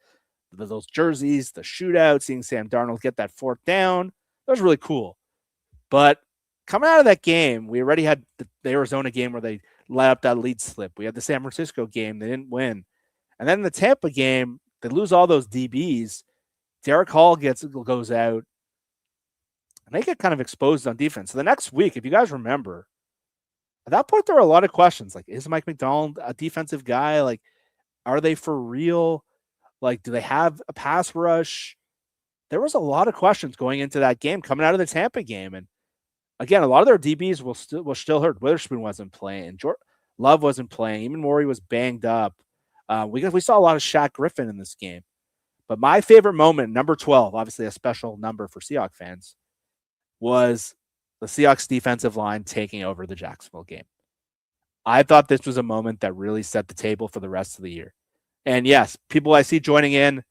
Those jerseys, the shootout, seeing Sam Darnold get that fourth down, that was really cool. But coming out of that game, we already had the Arizona game where they let up that lead slip. We had the San Francisco game, they didn't win. And then the Tampa game, they lose all those DBs. Derek Hall goes out. And they get kind of exposed on defense. So the next week, if you guys remember, at that point, there were a lot of questions. Like, is Mike McDonald a defensive guy? Like, are they for real? Like, do they have a pass rush? There was a lot of questions going into that game, coming out of the Tampa game. And again, a lot of their DBs were still hurt. Witherspoon wasn't playing. Love wasn't playing. Even Morey was banged up. We saw a lot of Shaq Griffin in this game. But my favorite moment, number 12, obviously a special number for Seahawks fans, was the Seahawks defensive line taking over the Jacksonville game. I thought this was a moment that really set the table for the rest of the year. And yes, people I see joining in,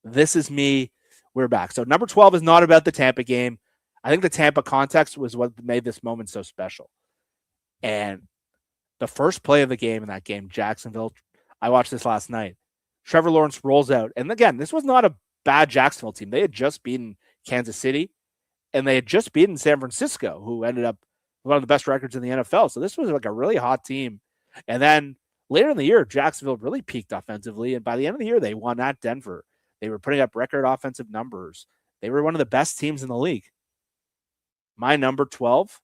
this is me. We're back. So number 12 is not about the Tampa game. I think the Tampa context was what made this moment so special. And the first play of the game in that game, Jacksonville, I watched this last night. Trevor Lawrence rolls out. And again, this was not a bad Jacksonville team. They had just beaten Kansas City, and they had just beaten San Francisco, who ended up one of the best records in the NFL. So this was like a really hot team. And then later in the year, Jacksonville really peaked offensively. And by the end of the year, they won at Denver. They were putting up record offensive numbers. They were one of the best teams in the league. My number 12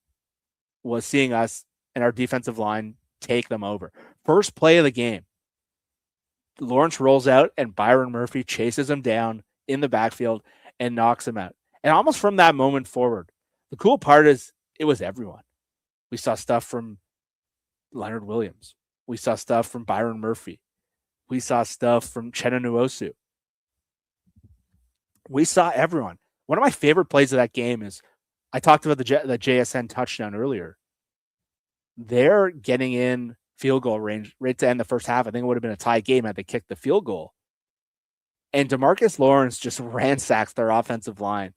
was seeing us and our defensive line take them over. First play of the game, Lawrence rolls out and Byron Murphy chases him down in the backfield and knocks him out. And almost from that moment forward, the cool part is it was everyone. We saw stuff from Leonard Williams. We saw stuff from Byron Murphy. We saw stuff from Uchenna Nwosu. We saw everyone. One of my favorite plays of that game is, I talked about the JSN touchdown earlier. They're getting in field goal range right to end the first half. I think it would have been a tie game had they kicked the field goal. And DeMarcus Lawrence just ransacks their offensive line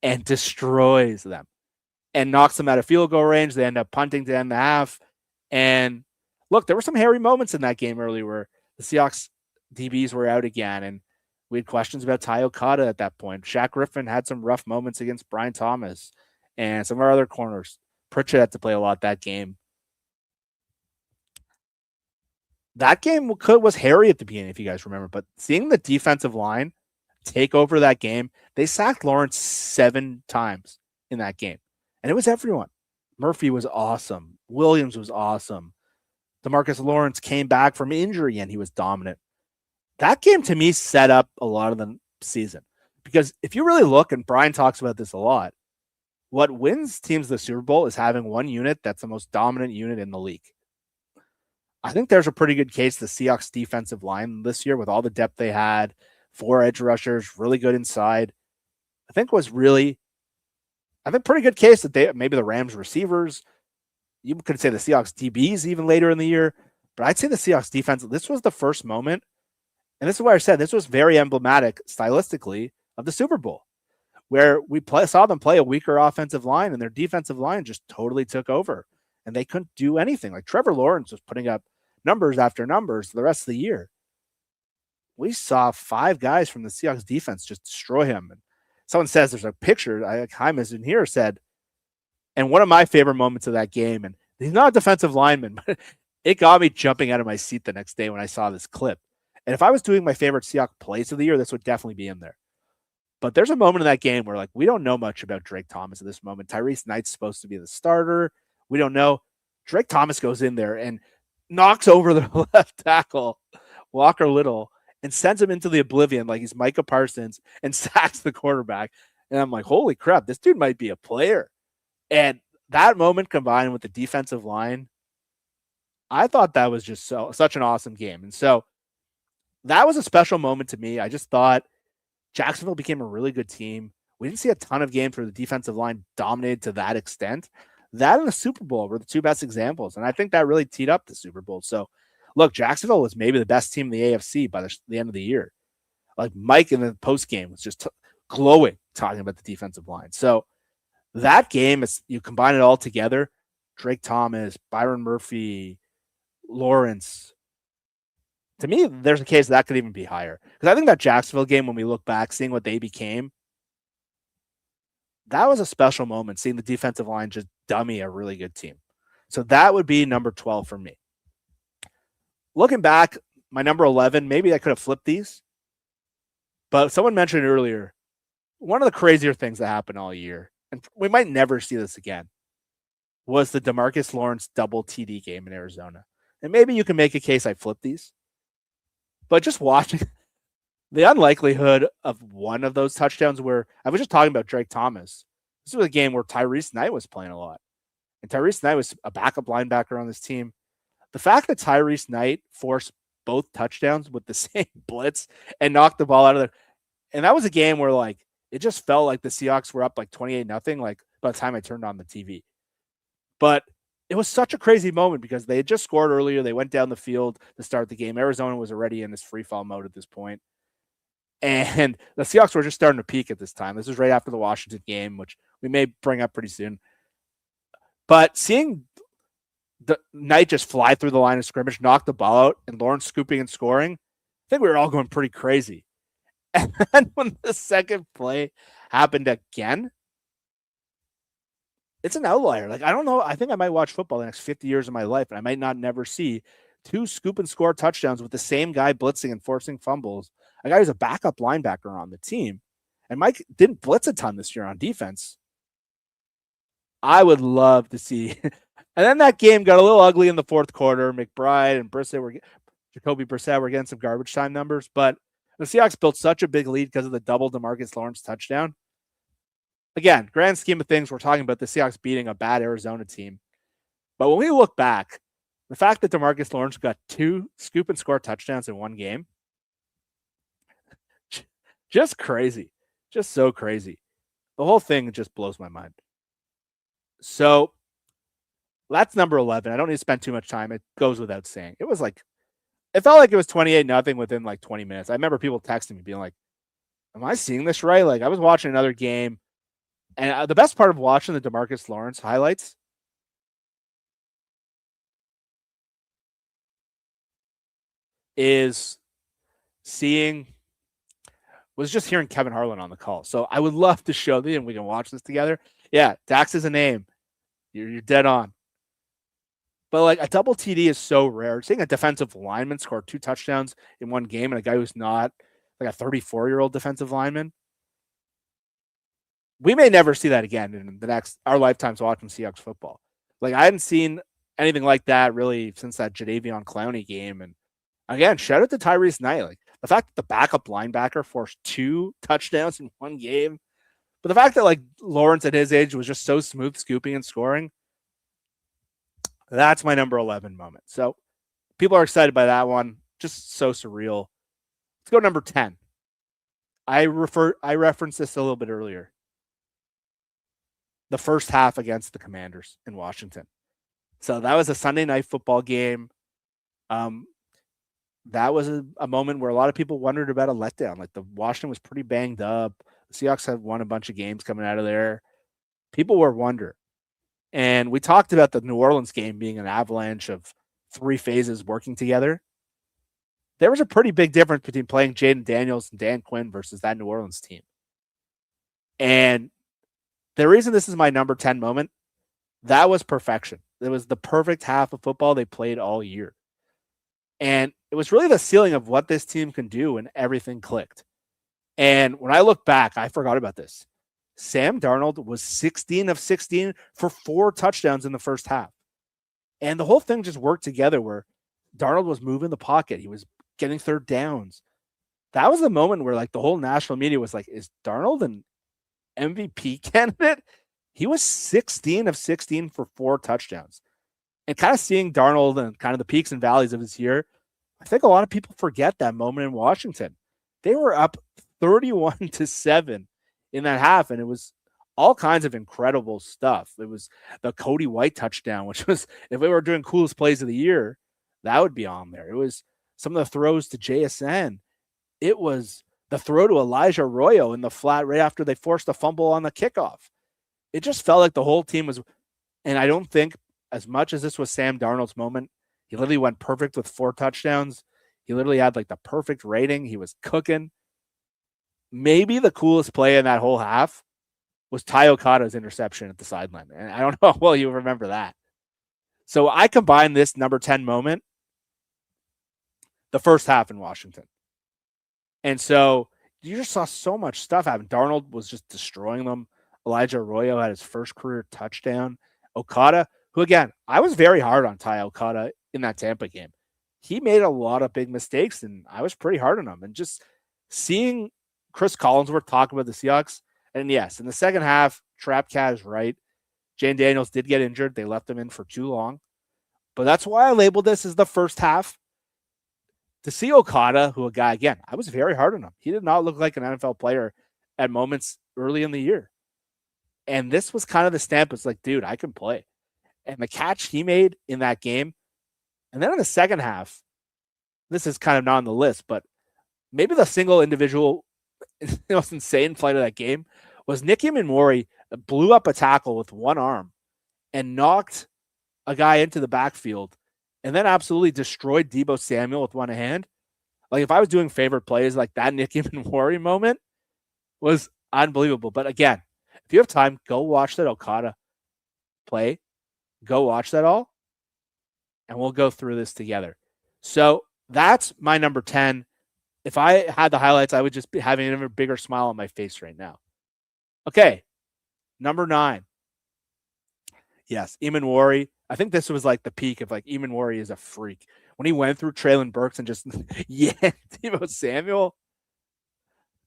and destroys them and knocks them out of field goal range. They end up punting to end the half. And look, there were some hairy moments in that game early where the Seahawks DBs were out again, and we had questions about Ty Okada at that point. Shaq Griffin had some rough moments against Brian Thomas and some of our other corners. Pritchett had to play a lot that game. That game was hairy at the beginning, if you guys remember, but seeing the defensive line take over that game, they sacked Lawrence 7 times in that game, and it was everyone. Murphy was awesome. Williams was awesome. DeMarcus Lawrence came back from injury, and he was dominant. That game, to me, set up a lot of the season. Because if you really look, and Brian talks about this a lot, what wins teams the Super Bowl is having one unit that's the most dominant unit in the league. I think there's a pretty good case the Seahawks defensive line this year with all the depth they had, 4 edge rushers, really good inside. I think pretty good case that maybe the Rams receivers, you could say the Seahawks DBs even later in the year, but I'd say the Seahawks defense, this was the first moment, and this is why I said this was very emblematic stylistically of the Super Bowl, where we saw them play a weaker offensive line and their defensive line just totally took over and they couldn't do anything. Like Trevor Lawrence was putting up numbers after numbers the rest of the year. We saw 5 guys from the Seahawks defense just destroy him. And someone says there's a picture, Hymas in here said, and one of my favorite moments of that game, and he's not a defensive lineman, but it got me jumping out of my seat the next day when I saw this clip. And if I was doing my favorite Seahawks plays of the year, this would definitely be in there. But there's a moment in that game where, like, we don't know much about Drake Thomas at this moment. Tyrese Knight's supposed to be the starter. We don't know. Drake Thomas goes in there and knocks over the left tackle, Walker Little, and sends him into the oblivion like he's Micah Parsons and sacks the quarterback. And I'm like, holy crap, this dude might be a player. And that moment combined with the defensive line, I thought that was just such an awesome game. And so that was a special moment to me. I just thought Jacksonville became a really good team. We didn't see a ton of games where the defensive line dominated to that extent. That and the Super Bowl were the 2 best examples. And I think that really teed up the Super Bowl. So, look, Jacksonville was maybe the best team in the AFC by the end of the year. Like Mike in the post game was just glowing talking about the defensive line. So that game, you combine it all together, Drake Thomas, Byron Murphy, Lawrence. To me, there's a case that could even be higher. Because I think that Jacksonville game, when we look back, seeing what they became, that was a special moment, seeing the defensive line just dummy a really good team. So that would be number 12 for me. Looking back, my number 11, maybe I could have flipped these. But someone mentioned earlier, one of the crazier things that happened all year, and we might never see this again, was the DeMarcus Lawrence double TD game in Arizona. And maybe you can make a case I flipped these. But just watching the unlikelihood of one of those touchdowns where I was just talking about Drake Thomas. This was a game where Tyrese Knight was playing a lot. And Tyrese Knight was a backup linebacker on this team. The fact that Tyrese Knight forced both touchdowns with the same blitz and knocked the ball out of there. And that was a game where, like, it just felt like the Seahawks were up like 28-0, like by the time I turned on the TV. But it was such a crazy moment because they had just scored earlier. They went down the field to start the game. Arizona was already in this free fall mode at this point. And the Seahawks were just starting to peak at this time. This was right after the Washington game, which we may bring up pretty soon. But seeing the Knight just fly through the line of scrimmage, knock the ball out, and Lawrence scooping and scoring, I think we were all going pretty crazy. And then when the second play happened again, it's an outlier. Like, I don't know. I think I might watch football the next 50 years of my life, and I might not never see two scoop and score touchdowns with the same guy blitzing and forcing fumbles. A guy who's a backup linebacker on the team. And Mike didn't blitz a ton this year on defense. I would love to see. And then that game got a little ugly in the fourth quarter. McBride and Jacoby Brissett were getting some garbage time numbers, but the Seahawks built such a big lead because of the double DeMarcus Lawrence touchdown. Again, grand scheme of things, we're talking about the Seahawks beating a bad Arizona team. But when we look back, the fact that DeMarcus Lawrence got two scoop and score touchdowns in one game, just crazy. Just so crazy. The whole thing just blows my mind. So that's number 11. I don't need to spend too much time. It goes without saying. It felt like it was 28-0 within like 20 minutes. I remember people texting me being like, am I seeing this right? Like, I was watching another game. And the best part of watching the DeMarcus Lawrence highlights is just hearing Kevin Harlan on the call. So I would love to show them and we can watch this together. Yeah, Dax is a name. You're dead on. But like a double TD is so rare. Seeing a defensive lineman score 2 touchdowns in one game and a guy who's not like a 34-year-old defensive lineman, we may never see that again in our lifetimes watching Seahawks football. Like, I hadn't seen anything like that really since that Jadeveon Clowney game. And again, shout out to Tyrese Knight. Like, the fact that the backup linebacker forced 2 touchdowns in one game, but the fact that like Lawrence at his age was just so smooth scooping and scoring, that's my number 11 moment. So people are excited by that one. Just so surreal. Let's go number 10. I referenced this a little bit earlier. The first half against the Commanders in Washington. So that was a Sunday night football game. That was a moment where a lot of people wondered about a letdown. Like, the Washington was pretty banged up. The Seahawks had won a bunch of games coming out of there. People were wondering. And we talked about the New Orleans game being an avalanche of 3 phases working together. There was a pretty big difference between playing Jaden Daniels and Dan Quinn versus that New Orleans team. And the reason this is my number 10 moment, that was perfection. It was the perfect half of football they played all year. And it was really the ceiling of what this team can do, and everything clicked. And when I look back, I forgot about this. Sam Darnold was 16 of 16 for 4 touchdowns in the first half. And the whole thing just worked together where Darnold was moving the pocket. He was getting third downs. That was the moment where like the whole national media was like, is Darnold an MVP candidate? He was 16 of 16 for 4 touchdowns. And kind of seeing Darnold and kind of the peaks and valleys of his year, I think a lot of people forget that moment in Washington. They were up 31-7 in that half, and it was all kinds of incredible stuff. It was the Cody White touchdown, which was, if we were doing coolest plays of the year, that would be on there. It was some of the throws to JSN. It was the throw to Elijah Arroyo in the flat right after they forced a fumble on the kickoff. It just felt like the whole team was, and I don't think as much as this was Sam Darnold's moment, he literally went perfect with 4 touchdowns. He literally had like the perfect rating. He was cooking. Maybe the coolest play in that whole half was Ty Okada's interception at the sideline. And I don't know how well you remember that. So I combined this number 10 moment, the first half in Washington. And so you just saw so much stuff happen. Darnold was just destroying them. Elijah Arroyo had his first career touchdown. Okada, who again, I was very hard on Ty Okada in that Tampa game. He made a lot of big mistakes, and I was pretty hard on him. And just seeing Chris Collinsworth talk about the Seahawks, and yes, in the second half, Trap Cat is right. Jane Daniels did get injured. They left him in for too long. But that's why I labeled this as the first half. To see Okada, who a guy, again, I was very hard on him. He did not look like an NFL player at moments early in the year. And this was kind of the stamp. It's like, dude, I can play. And the catch he made in that game. And then in the second half, this is kind of not on the list, but maybe the single individual most insane play of that game was Nicky Minori blew up a tackle with one arm and knocked a guy into the backfield and then absolutely destroyed Deebo Samuel with one hand. Like, if I was doing favorite plays, like that Nicky Minori moment was unbelievable. But again, if you have time, go watch that Okada play, go watch that all, and we'll go through this together. So that's my number 10. If I had the highlights, I would just be having an even bigger smile on my face right now. Okay, number 9. Yes, Eamon Worry. I think this was like the peak of like Eamon Worry is a freak. When he went through Traylon Burks and just yanked Deebo Samuel.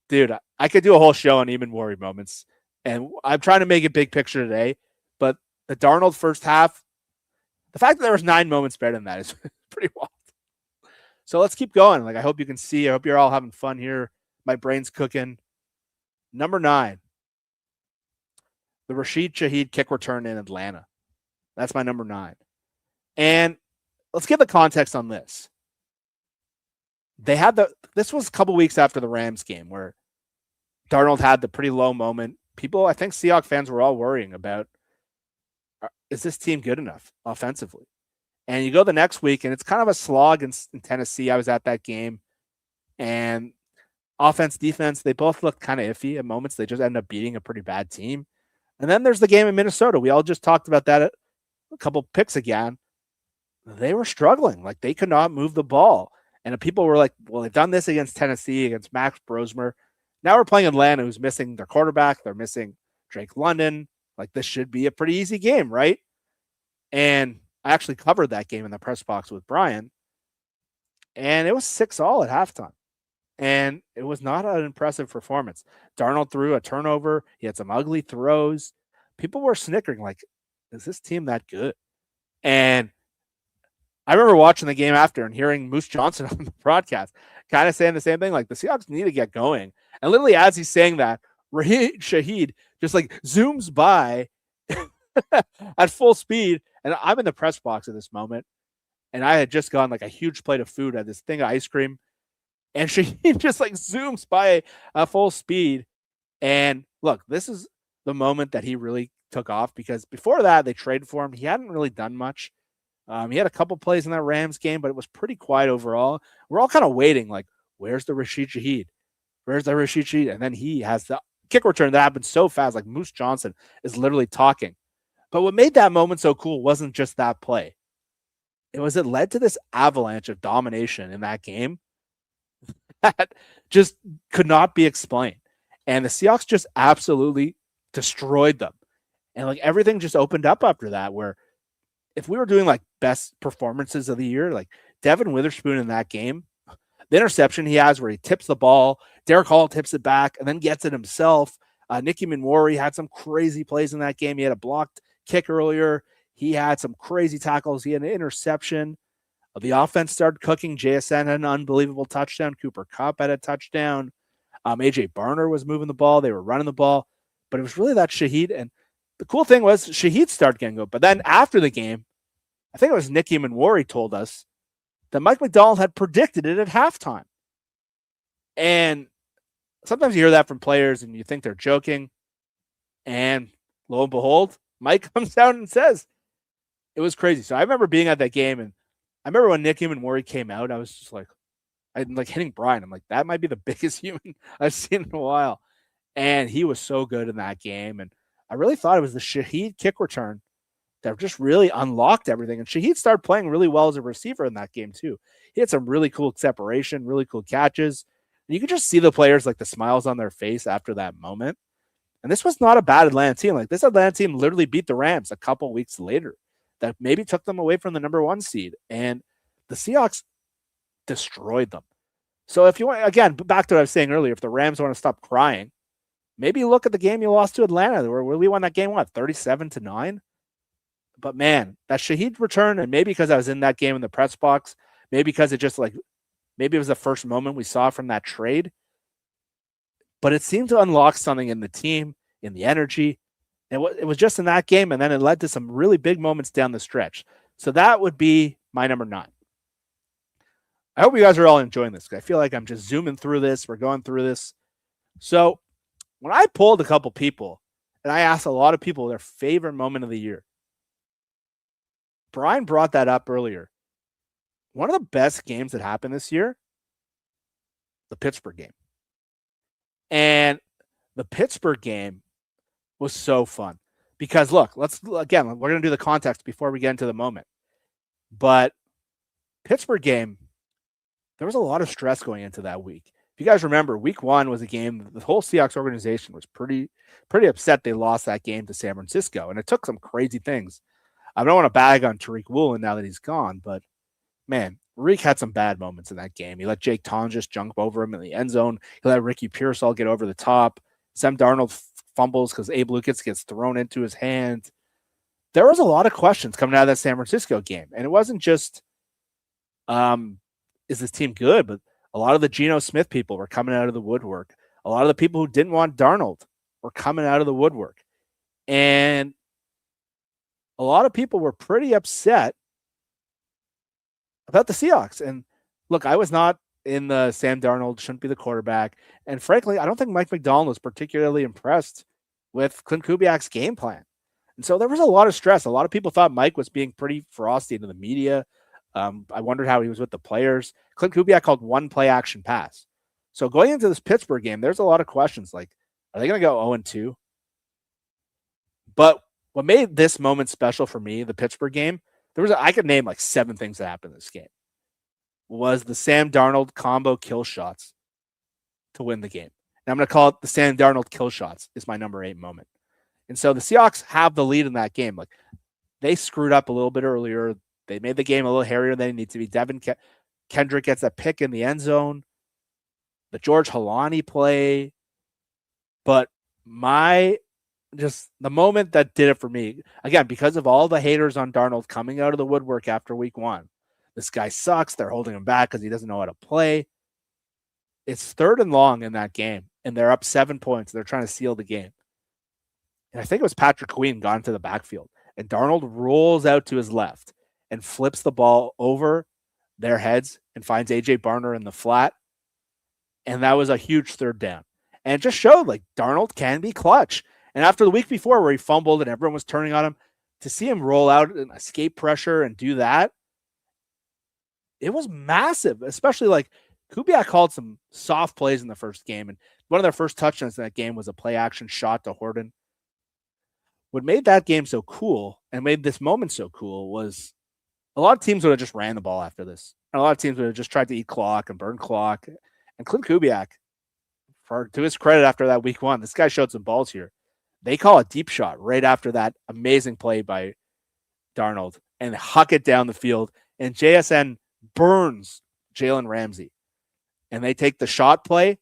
Dude, I could do a whole show on Eamon Worry moments. And I'm trying to make it big picture today. But the Darnold first half, the fact that there was 9 moments better than that is pretty wild. So let's keep going. Like, I hope you can see. I hope you're all having fun here. My brain's cooking. Number 9, the Rashid Shahid kick return in Atlanta. That's my number 9. And let's give the context on this. This was a couple weeks after the Rams game where Darnold had the pretty low moment. People, I think Seahawks fans were all worrying about, is this team good enough offensively? And you go the next week, and it's kind of a slog in Tennessee. I was at that game. And offense, defense, they both looked kind of iffy at moments. They just ended up beating a pretty bad team. And then there's the game in Minnesota. We all just talked about that a couple picks again. They were struggling. Like, they could not move the ball. And people were like, well, they've done this against Tennessee, against Max Brosmer. Now we're playing Atlanta, who's missing their quarterback. They're missing Drake London. Like, this should be a pretty easy game, right? And I actually covered that game in the press box with Brian. And it was 6-all at halftime. And it was not an impressive performance. Darnold threw a turnover. He had some ugly throws. People were snickering, like, is this team that good? And I remember watching the game after and hearing Moose Johnson on the broadcast kind of saying the same thing, like, the Seahawks need to get going. And literally as he's saying that, Shahid just like zooms by at full speed. And I'm in the press box at this moment. And I had just gotten like a huge plate of food, had this thing of ice cream. And Shahid just like zooms by at full speed. And look, this is the moment that he really took off, because before that, they traded for him. He hadn't really done much. He had a couple plays in that Rams game, but it was pretty quiet overall. We're all kind of waiting, like, where's the Rashid Shahid? Where's the Rashid Shahid? And then he has the kick return that happened so fast, like Moose Johnson is literally talking. But what made that moment so cool wasn't just that play. It led to this avalanche of domination in that game that just could not be explained. And the Seahawks just absolutely destroyed them. And like everything just opened up after that, where if we were doing like best performances of the year, like Devin Witherspoon in that game, the interception he has where he tips the ball, Derek Hall tips it back and then gets it himself. Nicky Minwari had some crazy plays in that game. He had a blocked kick earlier. He had some crazy tackles. He had an interception. The offense started cooking. JSN had an unbelievable touchdown. Cooper Kupp had a touchdown. AJ Barner was moving the ball. They were running the ball. But it was really that Shahid. And the cool thing was Shahid started getting good. But then after the game, I think it was Nicky Minwari told us that Mike McDonald had predicted it at halftime. And sometimes you hear that from players and you think they're joking. And lo and behold, Mike comes out and says it was crazy. So I remember being at that game, and I remember when Nicky Minwari came out, I was just like, I'm like hitting Brian. I'm like, that might be the biggest human I've seen in a while. And he was so good in that game. And I really thought it was the Shahid kick return that just really unlocked everything. And Shahid started playing really well as a receiver in that game too. He had some really cool separation, really cool catches. And you could just see the players, like the smiles on their face after that moment. And this was not a bad Atlanta team. Like this Atlanta team literally beat the Rams a couple weeks later. That maybe took them away from the number 1 seed. And the Seahawks destroyed them. So if you want, again, back to what I was saying earlier, if the Rams want to stop crying, maybe look at the game you lost to Atlanta, where we won that game, 37-9? But man, that Shahid return, and maybe because I was in that game in the press box, maybe because it just like, maybe it was the first moment we saw from that trade, but it seemed to unlock something in the team, in the energy. It was just in that game, and then it led to some really big moments down the stretch. So that would be my number 9. I hope you guys are all enjoying this, because I feel like I'm just zooming through this. We're going through this. So when I polled a couple people, and I asked a lot of people their favorite moment of the year, Brian brought that up earlier. One of the best games that happened this year, the Pittsburgh game. And the Pittsburgh game was so fun Because look, we're going to do the context before we get into the moment. But Pittsburgh game, there was a lot of stress going into that week. If you guys remember, week 1 was a game the whole Seahawks organization was pretty upset they lost that game to San Francisco. And it took some crazy things. I don't want to bag on Tariq Woolen now that he's gone, but man, Reek had some bad moments in that game. He let Jake Tonjes jump over him in the end zone. He let Ricky Pearsall get over the top. Sam Darnold fumbles because Abe Lucas gets thrown into his hand. There was a lot of questions coming out of that San Francisco game. And it wasn't just, is this team good? But a lot of the Geno Smith people were coming out of the woodwork. A lot of the people who didn't want Darnold were coming out of the woodwork. And a lot of people were pretty upset about the Seahawks. And look, I was not in the Sam Darnold shouldn't be the quarterback. And frankly, I don't think Mike McDonald was particularly impressed with Clint Kubiak's game plan. And so there was a lot of stress. A lot of people thought Mike was being pretty frosty to the media. I wondered how he was with the players. Clint Kubiak called one play action pass. So going into this Pittsburgh game, there's a lot of questions like, are they going to go 0-2? But what made this moment special for me, the Pittsburgh game, I could name like 7 things that happened in this game, was the Sam Darnold combo kill shots to win the game. And I'm going to call it the Sam Darnold kill shots is my number 8 moment. And so the Seahawks have the lead in that game. Like they screwed up a little bit earlier. They made the game a little hairier than it needed to be. Devin Kendrick gets a pick in the end zone. The George Halani play. But the moment that did it for me, again, because of all the haters on Darnold coming out of the woodwork after week 1. This guy sucks. They're holding him back because he doesn't know how to play. It's 3rd and long in that game, and they're up 7 points. They're trying to seal the game. And I think it was Patrick Queen gone into the backfield, and Darnold rolls out to his left and flips the ball over their heads and finds A.J. Barner in the flat. And that was a huge 3rd down. And it just showed like Darnold can be clutch. And after the week before where he fumbled and everyone was turning on him, to see him roll out and escape pressure and do that, it was massive, especially like Kubiak called some soft plays in the first game. And one of their first touchdowns in that game was a play action shot to Horton. What made that game so cool and made this moment so cool was a lot of teams would have just ran the ball after this. And a lot of teams would have just tried to eat clock and burn clock. And Clint Kubiak, to his credit after that week 1, this guy showed some balls here. They call a deep shot right after that amazing play by Darnold and huck it down the field. And JSN burns Jalen Ramsey. And they take the shot play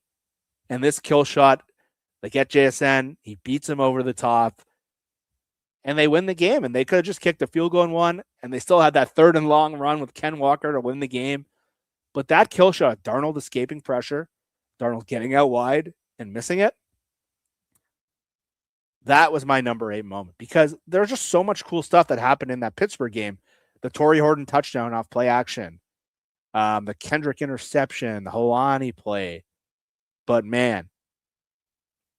and this kill shot. They get JSN. He beats him over the top. And they win the game. And they could have just kicked a field goal and won. And they still had that 3rd and long run with Ken Walker to win the game. But that kill shot, Darnold escaping pressure, Darnold getting out wide and missing it, that was my number 8 moment. Because there's just so much cool stuff that happened in that Pittsburgh game. The Torrey Horton touchdown off play action. The Kendrick interception, the Holani play. But man,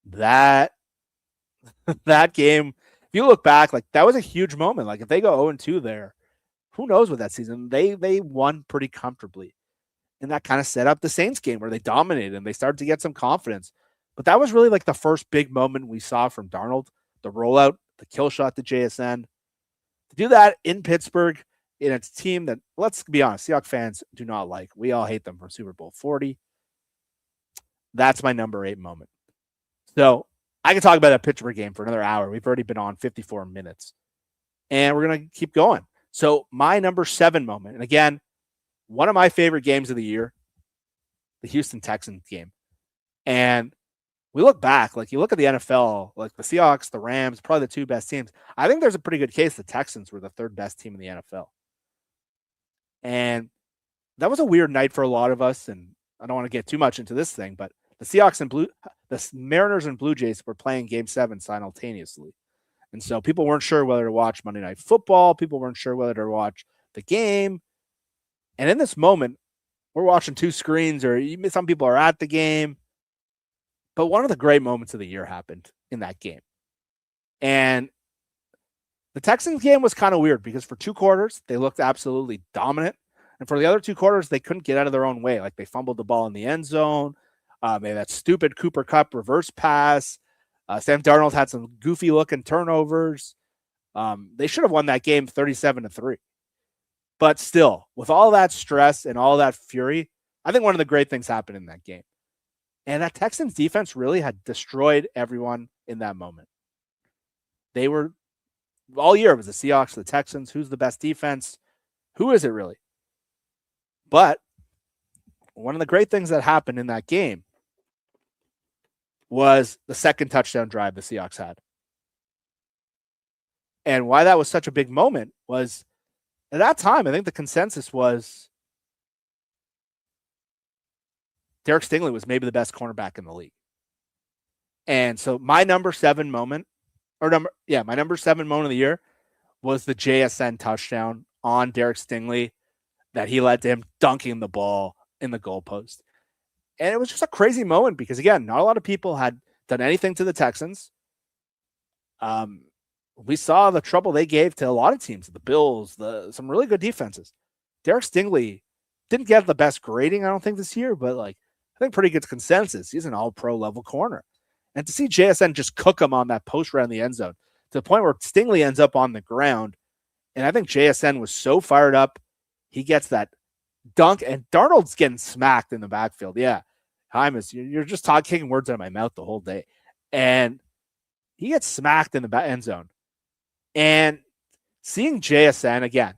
that game, if you look back, like that was a huge moment. Like if they go 0-2 there, who knows what that season? They won pretty comfortably. And that kind of set up the Saints game where they dominated and they started to get some confidence. But that was really like the first big moment we saw from Darnold, the rollout, the kill shot to JSN. To do that in Pittsburgh, in a team that, let's be honest, Seahawks fans do not like. We all hate them from Super Bowl 40. That's my number 8 moment. So I can talk about that Pittsburgh game for another hour. We've already been on 54 minutes. And we're going to keep going. So my number 7 moment, and again, one of my favorite games of the year, the Houston Texans game. And we look back, like you look at the NFL, like the Seahawks, the Rams, probably the 2 best teams. I think there's a pretty good case the Texans were the 3rd best team in the NFL. And that was a weird night for a lot of us. And I don't want to get too much into this thing, but the Seahawks and the Mariners and Blue Jays were playing Game 7 simultaneously. And so people weren't sure whether to watch Monday Night Football. People weren't sure whether to watch the game. And in this moment, we're watching 2 screens, or some people are at the game. But one of the great moments of the year happened in that game. And the Texans game was kind of weird because for 2 quarters, they looked absolutely dominant. And for the other 2 quarters, they couldn't get out of their own way. Like they fumbled the ball in the end zone. They had that stupid Cooper Kupp reverse pass. Sam Darnold had some goofy looking turnovers. They should have won that game 37-3. But still, with all that stress and all that fury, I think one of the great things happened in that game. And that Texans defense really had destroyed everyone in that moment. They were, all year, it was the Seahawks, the Texans. Who's the best defense? Who is it really? But one of the great things that happened in that game was the second touchdown drive the Seahawks had. And why that was such a big moment was, at that time, I think the consensus was Derek Stingley was maybe the best cornerback in the league. And so my number 7 moment of the year was the JSN touchdown on Derek Stingley that he led to him dunking the ball in the goalpost. And it was just a crazy moment because, again, not a lot of people had done anything to the Texans. We saw the trouble they gave to a lot of teams, the Bills, some really good defenses. Derek Stingley didn't get the best grading, I don't think, this year, but I think pretty good consensus. He's an all-pro level corner. And to see JSN just cook him on that post right in the end zone to the point where Stingley ends up on the ground, and I think JSN was so fired up, he gets that dunk, and Darnold's getting smacked in the backfield. Yeah, Hymus, you're just kicking words out of my mouth the whole day. And he gets smacked in the end zone. And seeing JSN, again,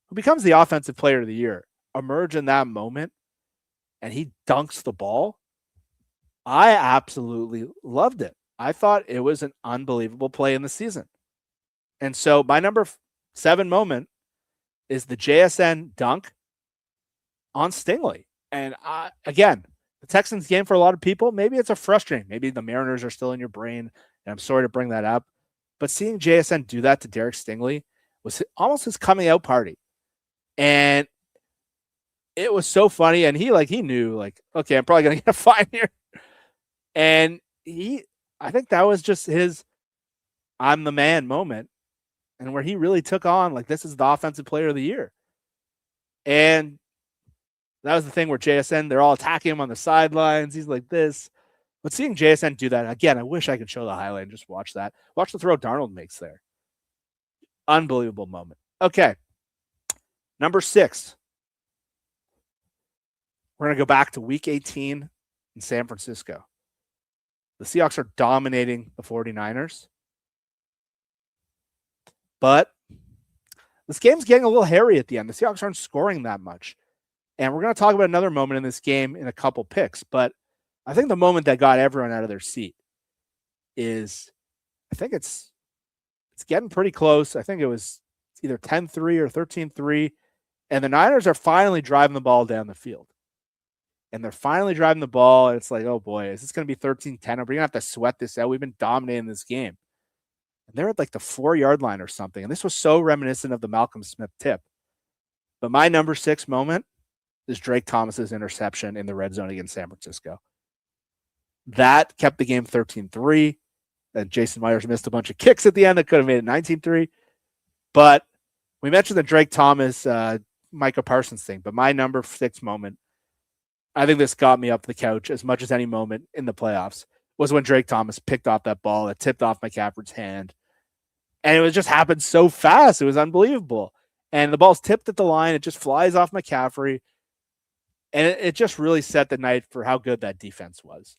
who becomes the offensive player of the year, emerge in that moment, and he dunks the ball, I absolutely loved it. I thought it was an unbelievable play in the season. And so my number 7 moment is the JSN dunk on Stingley. And again, the Texans game for a lot of people, maybe it's a frustrating. Maybe the Mariners are still in your brain, and I'm sorry to bring that up. But seeing JSN do that to Derek Stingley was almost his coming out party. And it was so funny. And he knew, okay, I'm probably going to get a fine here. And I think that was just his I'm the man moment. And where he really took on, this is the offensive player of the year. And that was the thing where JSN, they're all attacking him on the sidelines. He's like this. But seeing JSN do that, again, I wish I could show the highlight and just watch that. Watch the throw Darnold makes there. Unbelievable moment. Okay. Number 6. We're going to go back to week 18 in San Francisco. The Seahawks are dominating the 49ers. But this game's getting a little hairy at the end. The Seahawks aren't scoring that much. And we're going to talk about another moment in this game in a couple picks. But I think the moment that got everyone out of their seat is, I think it's getting pretty close. I think it was either 10-3 or 13-3. And the Niners are finally driving the ball down the field. And they're finally driving the ball. And it's like, oh boy, is this going to be 13-10? Are we going to have to sweat this out? We've been dominating this game. And they're at the 4-yard line or something. And this was so reminiscent of the Malcolm Smith tip. But my number 6 moment is Drake Thomas's interception in the red zone against San Francisco. That kept the game 13-3. And Jason Myers missed a bunch of kicks at the end that could have made it 19-3. But we mentioned the Drake Thomas, Micah Parsons thing. But my number 6 moment, I think this got me up the couch as much as any moment in the playoffs, was when Drake Thomas picked off that ball that tipped off McCaffrey's hand. And it was just happened so fast. It was unbelievable. And the ball's tipped at the line. It just flies off McCaffrey. And it just really set the night for how good that defense was.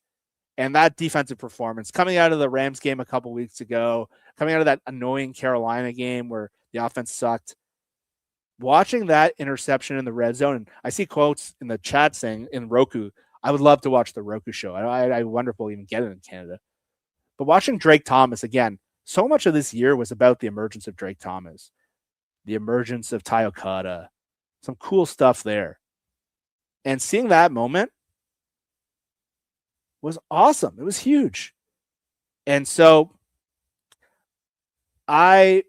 And that defensive performance coming out of the Rams game a couple weeks ago, coming out of that annoying Carolina game where the offense sucked, watching that interception in the red zone, and I see quotes in the chat saying in Roku, I would love to watch the Roku show. I wonder if we'll even get it in Canada. But watching Drake Thomas, again, so much of this year was about the emergence of Drake Thomas, the emergence of Ty Okada, some cool stuff there. And seeing that moment was awesome. It was huge. And so I'm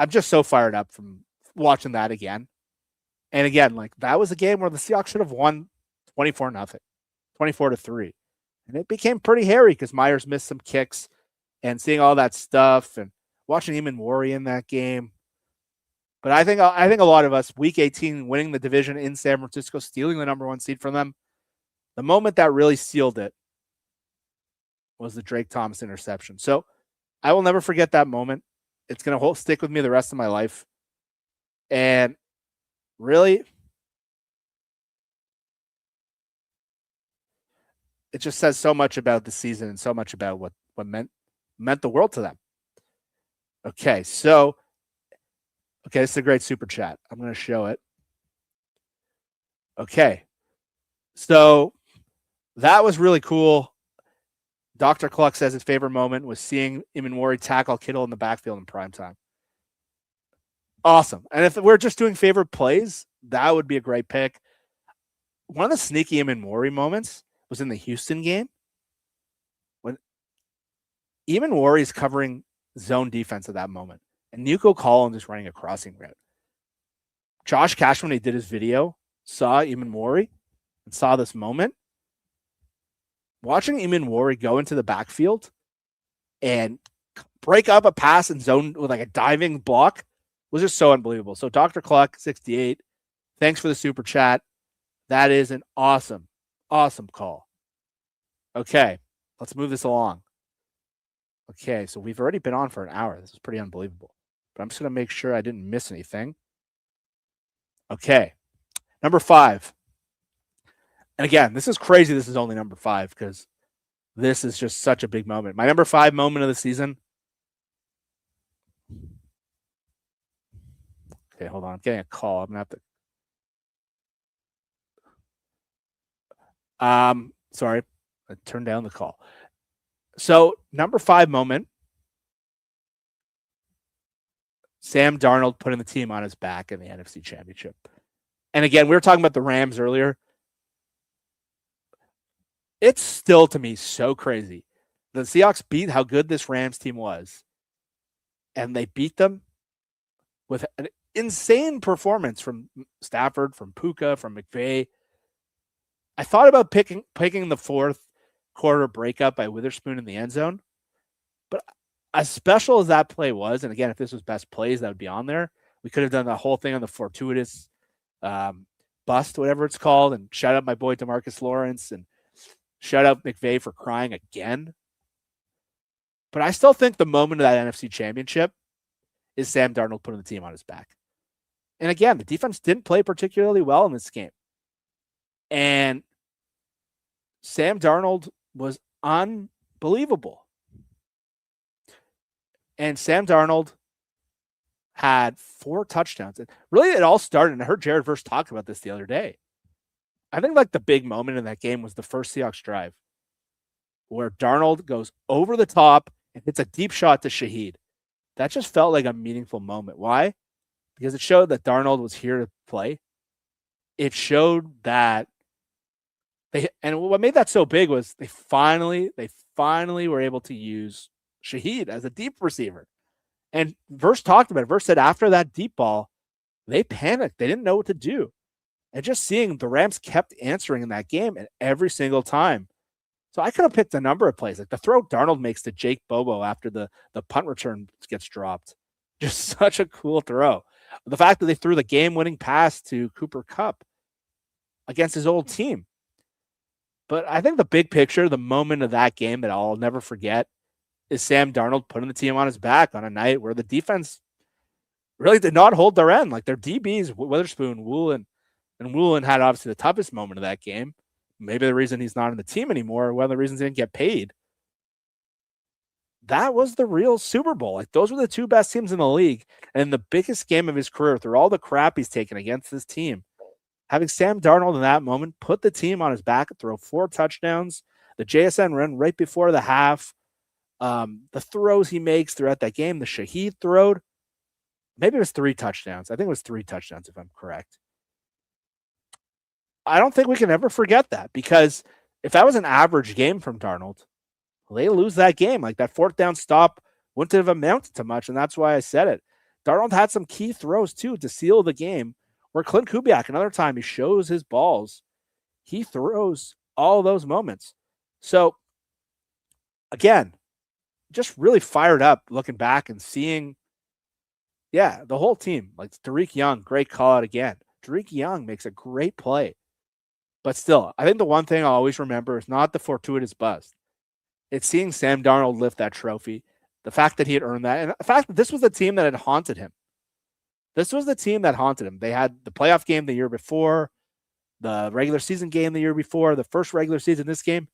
just so fired up from watching that again. And again, that was a game where the Seahawks should have won 24-0, 24-3. And it became pretty hairy because Myers missed some kicks and seeing all that stuff and watching Eamon Warrior in that game. But I think a lot of us, week 18, winning the division in San Francisco, stealing the number 1 seed from them, the moment that really sealed it was the Drake Thomas interception. So I will never forget that moment. It's going to stick with me the rest of my life. And really, it just says so much about the season and so much about what meant the world to them. Okay, so this is a great super chat. I'm going to show it. Okay, so that was really cool. Dr. Cluck says his favorite moment was seeing Imanwari tackle Kittle in the backfield in primetime. Awesome. And if we're just doing favorite plays, that would be a great pick. One of the sneaky Imanwari moments was in the Houston game when Imanwari is covering zone defense at that moment, and Nico Collins is running a crossing route. Josh Cash, when he did his video, saw Imanwari and saw this moment. Watching Imanwari go into the backfield and break up a pass in zone with like a diving block was just so unbelievable. So Dr. Cluck, 68, thanks for the super chat. That is an awesome call. Okay, let's move this along. Okay, so we've already been on for an hour. This is pretty unbelievable. But I'm just going to make sure I didn't miss anything. Okay, number 5. And again, this is crazy. This is only number 5 because this is just such a big moment. My number 5 moment of the season. Okay, hold on. I'm getting a call. I'm going to have to. Sorry. I turned down the call. So, number 5 moment. Sam Darnold putting the team on his back in the NFC Championship. And again, we were talking about the Rams earlier. It's still, to me, so crazy. The Seahawks beat how good this Rams team was. And they beat them with an insane performance from Stafford, from Puka, from McVay. I thought about picking the fourth quarter breakup by Witherspoon in the end zone. But as special as that play was, and again, if this was best plays, that would be on there. We could have done the whole thing on the fortuitous bust, whatever it's called, and shout out my boy DeMarcus Lawrence and shout out McVay for crying again. But I still think the moment of that NFC Championship is Sam Darnold putting the team on his back. And again, the defense didn't play particularly well in this game. And Sam Darnold was unbelievable. And Sam Darnold had 4 touchdowns. And really, it all started, and I heard Jared Verse talk about this the other day. I think like the big moment in that game was the first Seahawks drive where Darnold goes over the top and hits a deep shot to Shahid. That just felt like a meaningful moment. Why? Because it showed that Darnold was here to play. It showed that and what made that so big was they finally were able to use Shahid as a deep receiver. And Verse talked about it. Verse said after that deep ball, they panicked. They didn't know what to do. And just seeing the Rams kept answering in that game and every single time. So I could have picked a number of plays. Like the throw Darnold makes to Jake Bobo after the punt return gets dropped. Just such a cool throw. The fact that they threw the game-winning pass to Cooper Kupp against his old team. But I think the big picture, the moment of that game that I'll never forget, is Sam Darnold putting the team on his back on a night where the defense really did not hold their end. Like their DBs, Witherspoon, Woolen had obviously the toughest moment of that game. Maybe the reason he's not on the team anymore, one of the reasons he didn't get paid. That was the real Super Bowl. Like those were the 2 best teams in the league. And the biggest game of his career through all the crap he's taken against this team. Having Sam Darnold in that moment put the team on his back and throw 4 touchdowns, the JSN run right before the half, the throws he makes throughout that game, the Shahid throw, maybe it was 3 touchdowns. I think it was 3 touchdowns if I'm correct. I don't think we can ever forget that because if that was an average game from Darnold, they lose that game. Like that 4th down stop wouldn't have amounted to much, and that's why I said it. Darnold had some key throws too to seal the game where Clint Kubiak, another time he shows his balls. He throws all those moments. So again, just really fired up looking back and seeing, the whole team. Like Tariq Young, great call out again. Tariq Young makes a great play. But still, I think the one thing I'll always remember is not the fortuitous bust. It's seeing Sam Darnold lift that trophy, the fact that he had earned that, and the fact that this was the team that had haunted him. This was the team that haunted him. They had the playoff game the year before, the regular season game the year before, the first regular season, this game.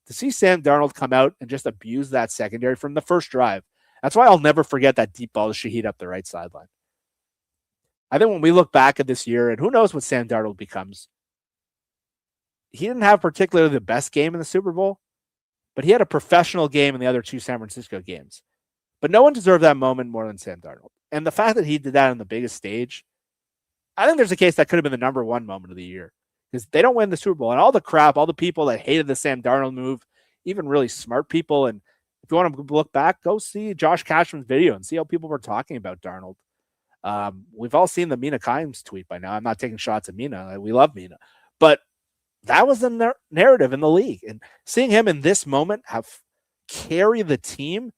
To see Sam Darnold come out and just abuse that secondary from the first drive. That's why I'll never forget that deep ball to Shahid up the right sideline. I think when we look back at this year, and who knows what Sam Darnold becomes, he didn't have particularly the best game in the Super Bowl, but he had a professional game in the other two San Francisco games. But no one deserved that moment more than Sam Darnold. And the fact that he did that on the biggest stage, I think there's a case that could have been the number one moment of the year. Because they don't win the Super Bowl. And all the crap, all the people that hated the Sam Darnold move, even really smart people. And if you want to look back, go see Josh Cashman's video and see how people were talking about Darnold. We've all seen the Mina Kimes tweet by now. I'm not taking shots at Mina. We love Mina. But that was the narrative in the league. And seeing him in this moment have carry the team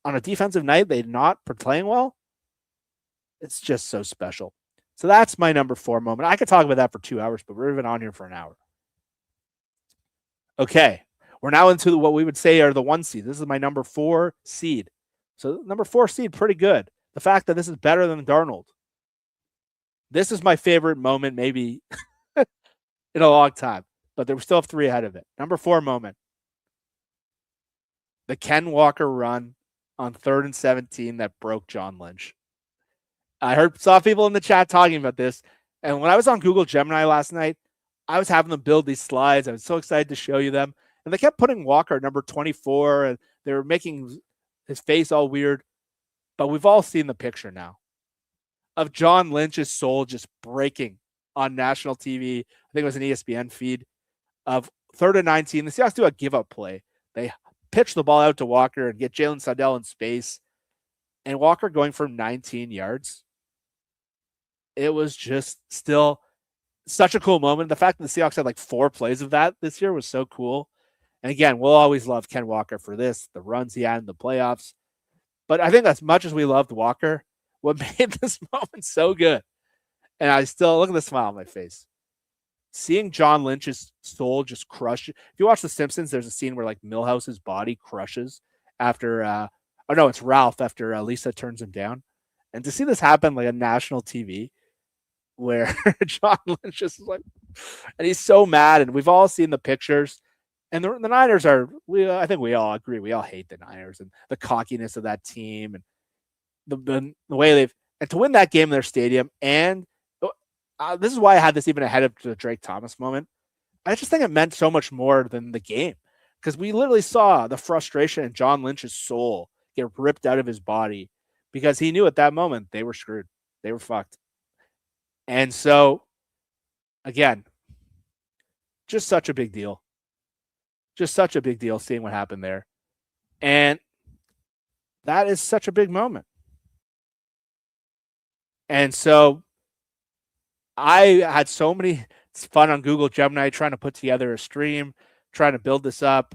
on a defensive night they're not playing well, it's just so special. So that's my number 4 moment. I could talk about that for 2 hours, but we're even on here for an hour. Okay, we're now into what we would say are the 1 seed. This is my number 4 seed. So number 4 seed, pretty good. The fact that this is better than Darnold. This is my favorite moment maybe in a long time, but we still have 3 ahead of it. Number 4 moment. The Ken Walker run on 3rd and 17 that broke John Lynch. I saw people in the chat talking about this. And when I was on Google Gemini last night, I was having them build these slides. I was so excited to show you them. And they kept putting Walker at number 24, and they were making his face all weird. But we've all seen the picture now of John Lynch's soul just breaking on national TV. I think it was an ESPN feed of 3rd and 19. The Seahawks do a give-up play. They pitch the ball out to Walker and get Jalen Sundell in space. And Walker going for 19 yards. It was just still such a cool moment. The fact that the Seahawks had like 4 plays of that this year was so cool. And again, we'll always love Ken Walker for this, the runs he had in the playoffs. But I think as much as we loved Walker, what made this moment so good, and I still look at the smile on my face, seeing John Lynch's soul just crush. If you watch The Simpsons, there's a scene where like Milhouse's body crushes after, it's Ralph after Lisa turns him down. And to see this happen like on national TV, where John Lynch is like, and he's so mad, and we've all seen the pictures. And the Niners are, I think we all agree, we all hate the Niners and the cockiness of that team and the way and to win that game in their stadium. And this is why I had this even ahead of the Drake Thomas moment. I just think it meant so much more than the game, because we literally saw the frustration in John Lynch's soul get ripped out of his body because he knew at that moment they were screwed. They were fucked. And so, again, just such a big deal. Just such a big deal seeing what happened there. And that is such a big moment. And so I had so many fun on Google Gemini trying to put together a stream, trying to build this up,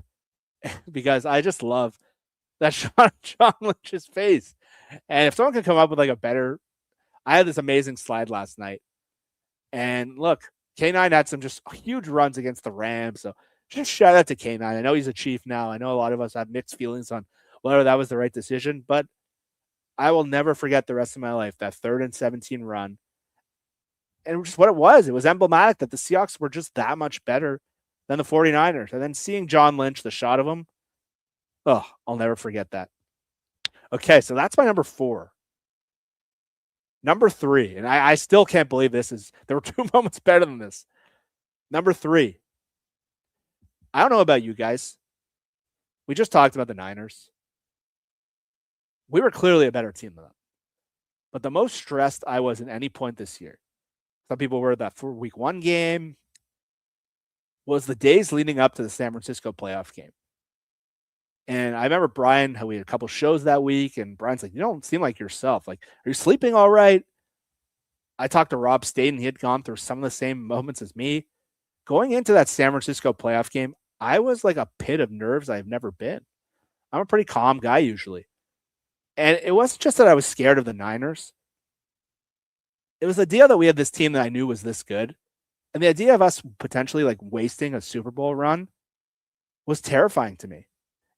because I just love that John Lynch's face. And if someone can come up with like a better, I had this amazing slide last night. And look, K9 had some just huge runs against the Rams. So just shout out to K9. I know he's a Chief now. I know a lot of us have mixed feelings on whether that was the right decision, but I will never forget the rest of my life that 3rd and 17 run. And just what it was emblematic that the Seahawks were just that much better than the 49ers. And then seeing John Lynch, the shot of him, I'll never forget that. Okay, so that's my number 4. Number 3, and I still can't believe there were 2 moments better than this. Number 3. I don't know about you guys. We just talked about the Niners. We were clearly a better team than them. But the most stressed I was at any point this year, some people were that for week 1 game, was the days leading up to the San Francisco playoff game. And I remember Brian, how we had a couple shows that week, and Brian's like, you don't seem like yourself. Like, are you sleeping all right? I talked to Rob Staten. He had gone through some of the same moments as me. Going into that San Francisco playoff game, I was like a pit of nerves I've never been. I'm a pretty calm guy usually. And it wasn't just that I was scared of the Niners. It was the idea that we had this team that I knew was this good. And the idea of us potentially like wasting a Super Bowl run was terrifying to me.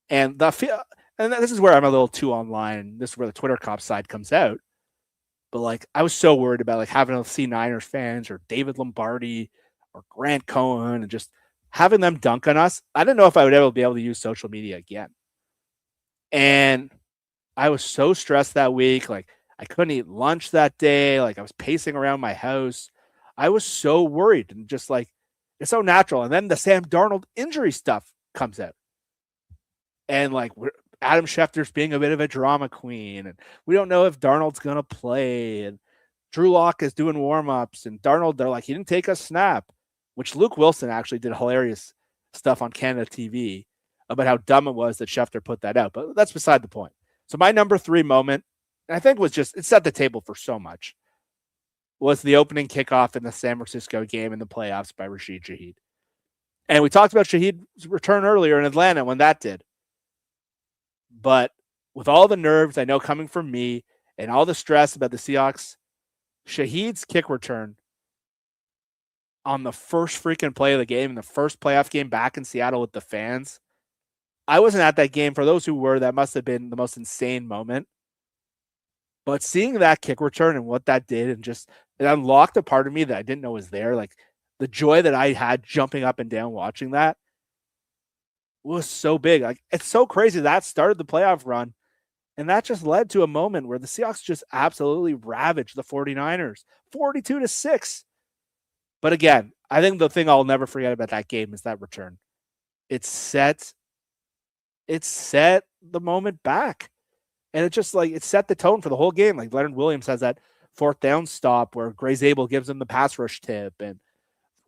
And and this is where I'm a little too online. This is where the Twitter cop side comes out. But like, I was so worried about like having to see Niners fans or David Lombardi or Grant Cohen and just having them dunk on us. I didn't know if I would ever be able to use social media again. And I was so stressed that week. Like, I couldn't eat lunch that day. Like, I was pacing around my house. I was so worried and just like, it's so natural. And then the Sam Darnold injury stuff comes out. And like, Adam Schefter's being a bit of a drama queen. And we don't know if Darnold's going to play. And Drew Lock is doing warm-ups. And Darnold, they're like, he didn't take a snap, which Luke Wilson actually did hilarious stuff on Canada TV about how dumb it was that Schefter put that out. But that's beside the point. So my number 3 moment, and I think was just, it set the table for so much, was the opening kickoff in the San Francisco game in the playoffs by Rashid Shaheed. And we talked about Shahid's return earlier in Atlanta when that did. But with all the nerves I know coming from me and all the stress about the Seahawks, Shahid's kick return on the first freaking play of the game, in the first playoff game back in Seattle with the fans. I wasn't at that game. For those who were, that must have been the most insane moment. But seeing that kick return and what that did, and just it unlocked a part of me that I didn't know was there. Like, the joy that I had jumping up and down watching that was so big. Like, it's so crazy that started the playoff run, and that just led to a moment where the Seahawks just absolutely ravaged the 49ers, 42-6. But again, I think the thing I'll never forget about that game is that return. It set the moment back. And it just like, it set the tone for the whole game. Like, Leonard Williams has that 4th down stop where Gray Zabel gives him the pass rush tip, and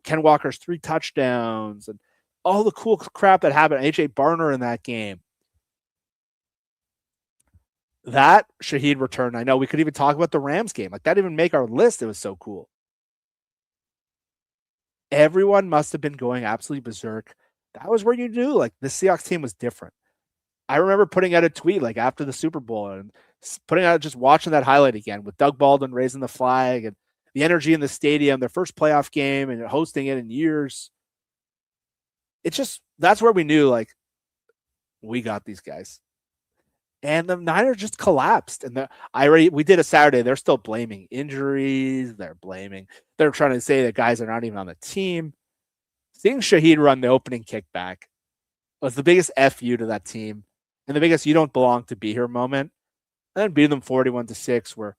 Ken Walker's 3 touchdowns, and all the cool crap that happened. AJ Barner in that game. That Shaheed return, I know we could even talk about the Rams game. Like, that didn't even make our list. It was so cool. Everyone must have been going absolutely berserk. That was where you knew like the Seahawks team was different. I remember putting out a tweet like after the Super Bowl and putting out, just watching that highlight again with Doug Baldwin raising the flag and the energy in the stadium, their first playoff game and hosting it in years. It's just, that's where we knew like we got these guys. And the Niners just collapsed. And we did a Saturday. They're still blaming injuries. They're trying to say that guys are not even on the team. Seeing Shaheed run the opening kickback was the biggest FU to that team and the biggest you don't belong to be here moment. And then beating them 41-6, where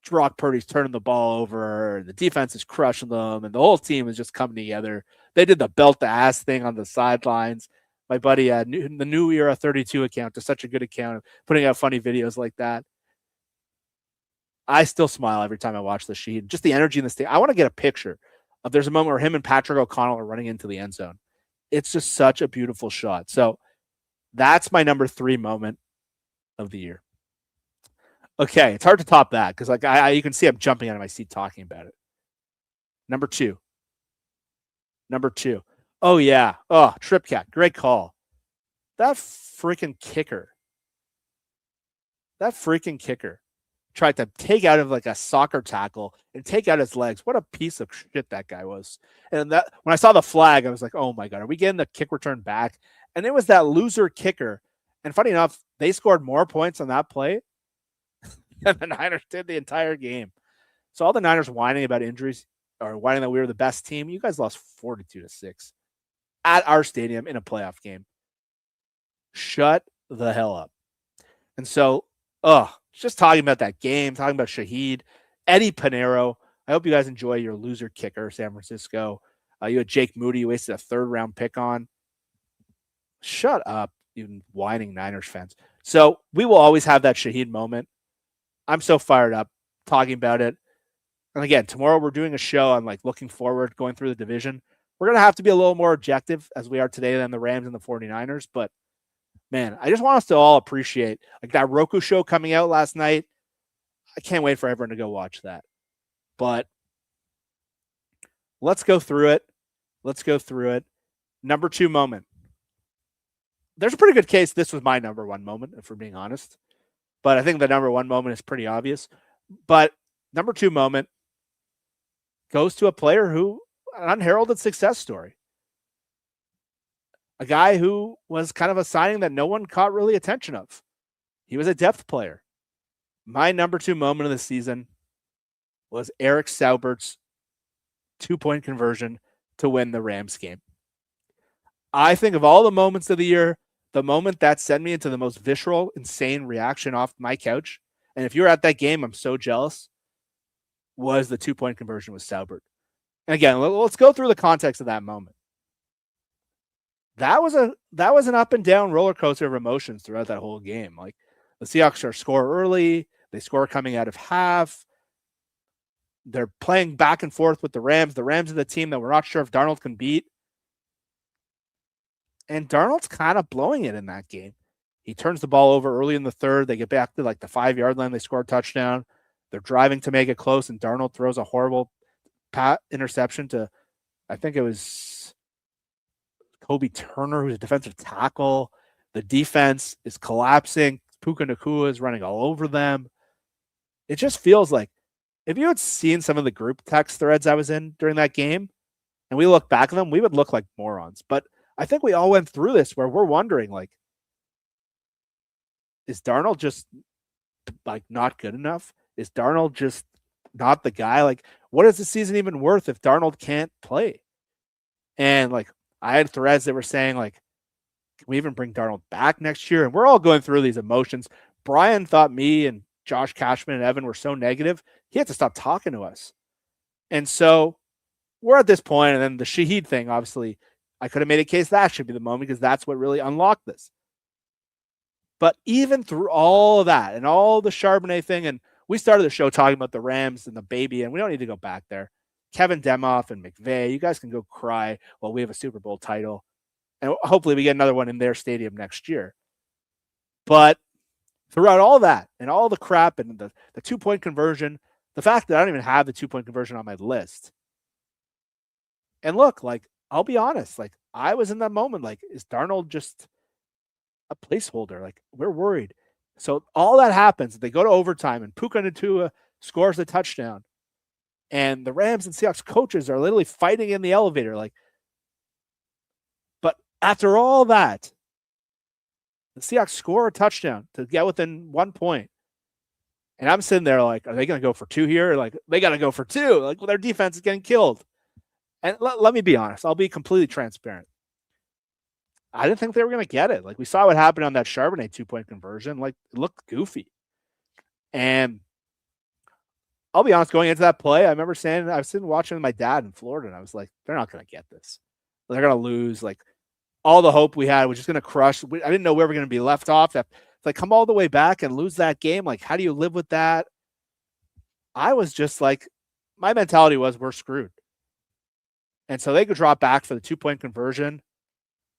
Brock Purdy's turning the ball over and the defense is crushing them and the whole team is just coming together. They did the belt to ass thing on the sidelines. My buddy, the New Era 32 account, is such a good account of putting out funny videos like that. I still smile every time I watch the sheet. Just the energy in the state. I want to get a picture of, there's a moment where him and Patrick O'Connell are running into the end zone. It's just such a beautiful shot. So that's my number 3 moment of the year. Okay, it's hard to top that because like you can see I'm jumping out of my seat talking about it. Number 2. Oh, yeah. Oh, Trip Cat. Great call. That freaking kicker tried to take out of like a soccer tackle and take out his legs. What a piece of shit that guy was. And that, when I saw the flag, I was like, oh my God, are we getting the kick return back? And it was that loser kicker. And funny enough, they scored more points on that play than the Niners did the entire game. So all the Niners whining about injuries or whining that we were the best team, you guys lost 42-6 at our stadium in a playoff game. Shut the hell up. And so, just talking about that game, talking about Shaheed, Eddie Pinheiro. I hope you guys enjoy your loser kicker, San Francisco. You had Jake Moody, you wasted a 3rd-round pick on. Shut up, you whining Niners fans. So we will always have that Shaheed moment. I'm so fired up talking about it. And again, tomorrow we're doing a show on like looking forward, going through the division. We're going to have to be a little more objective as we are today than the Rams and the 49ers. But man, I just want us to all appreciate like that Roku show coming out last night. I can't wait for everyone to go watch that. But let's go through it. Number 2 moment. There's a pretty good case this was my number 1 moment, if we're being honest. But I think the number 1 moment is pretty obvious. But number 2 moment goes to a player who, an unheralded success story. a guy who was kind of a signing that no one caught really attention of. He was a depth player. My number 2 moment of the season was Eric Saubert's 2-point conversion to win the Rams game. I think of all the moments of the year, the moment that sent me into the most visceral, insane reaction off my couch, and if you're at that game, I'm so jealous, was the 2-point conversion with Saubert. And again, let's go through the context of that moment. That was an up and down roller coaster of emotions throughout that whole game. Like, the Seahawks are score early, they score coming out of half. They're playing back and forth with the Rams. The Rams are the team that we're not sure if Darnold can beat. And Darnold's kind of blowing it in that game. He turns the ball over early in the third. They get back to like the 5-yard line. They score a touchdown. They're driving to make it close, and Darnold throws a horrible interception to, I think it was Kobe Turner, who's a defensive tackle. The defense is collapsing. Puka Nacua is running all over them. It just feels like, if you had seen some of the group text threads I was in during that game, and we look back at them, we would look like morons. But I think we all went through this where we're wondering, like, is Darnold just like not good enough? Is Darnold just not the guy? Like, what is the season even worth if Darnold can't play? And like, I had threads that were saying, like, can we even bring Darnold back next year? And we're all going through these emotions. Brian thought me and Josh Cashman and Evan were so negative, he had to stop talking to us. And so we're at this point, and then the Shahid thing, obviously, I could have made a case that should be the moment because that's what really unlocked this. But even through all of that and all the Charbonnet thing, and we started the show talking about the Rams and the baby, and we don't need to go back there. Kevin Demoff and McVay, you guys can go cry while we have a Super Bowl title. And hopefully we get another one in their stadium next year. But throughout all that and all the crap and the 2-point conversion, the fact that I don't even have the 2-point conversion on my list. And look, like, I'll be honest, like, I was in that moment, like, is Darnold just a placeholder? Like, we're worried. So all that happens. They go to overtime, and Puka Nacua scores a touchdown. And the Rams and Seahawks coaches are literally fighting in the elevator. Like, but after all that, the Seahawks score a touchdown to get within 1 point. And I'm sitting there like, are they going to go for 2 here? Like, they got to go for 2. Like, well, their defense is getting killed. And let me be honest. I'll be completely transparent. I didn't think they were going to get it. Like, we saw what happened on that Charbonnet 2-point conversion. Like, it looked goofy. And I'll be honest, going into that play, I remember saying, I was sitting watching with my dad in Florida, and I was like, they're not going to get this. They're going to lose. Like, all the hope we had was just going to crush. I didn't know where we were going to be left off. If like, come all the way back and lose that game, like, how do you live with that? I was just like, my mentality was, we're screwed. And so they could drop back for the 2-point conversion.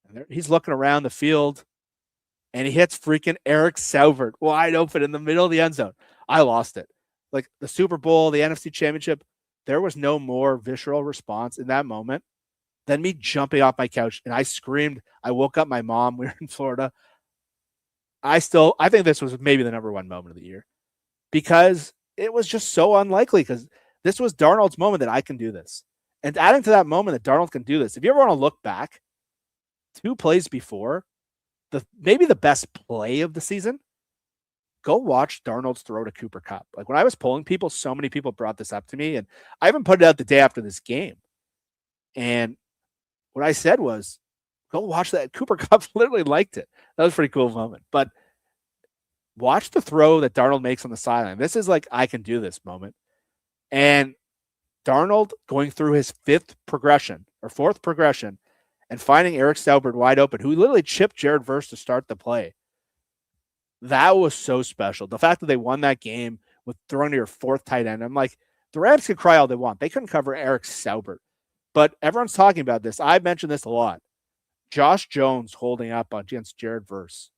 And he's looking around the field, and he hits freaking Eric Saubert wide open in the middle of the end zone. I lost it. Like, the Super Bowl, the NFC Championship, there was no more visceral response in that moment than me jumping off my couch. And I screamed. I woke up my mom. We were in Florida. I think this was maybe the number 1 moment of the year because it was just so unlikely, because this was Darnold's moment that I can do this. And adding to that moment that Darnold can do this, if you ever want to look back, 2 plays before, maybe the best play of the season, go watch Darnold's throw to Cooper Kupp. Like, when I was polling people, so many people brought this up to me, and I even put it out the day after this game. And what I said was, go watch that. Cooper Kupp literally liked it. That was a pretty cool moment. But watch the throw that Darnold makes on the sideline. This is like, I can do this moment. And Darnold going through his 4th progression and finding Eric Saubert wide open, who literally chipped Jared Verse to start the play. That was so special. The fact that they won that game with throwing to your 4th tight end. I'm like, the Rams can cry all they want. They couldn't cover Eric Saubert. But everyone's talking about this. I've mentioned this a lot. Josh Jones holding up against Jared Verse.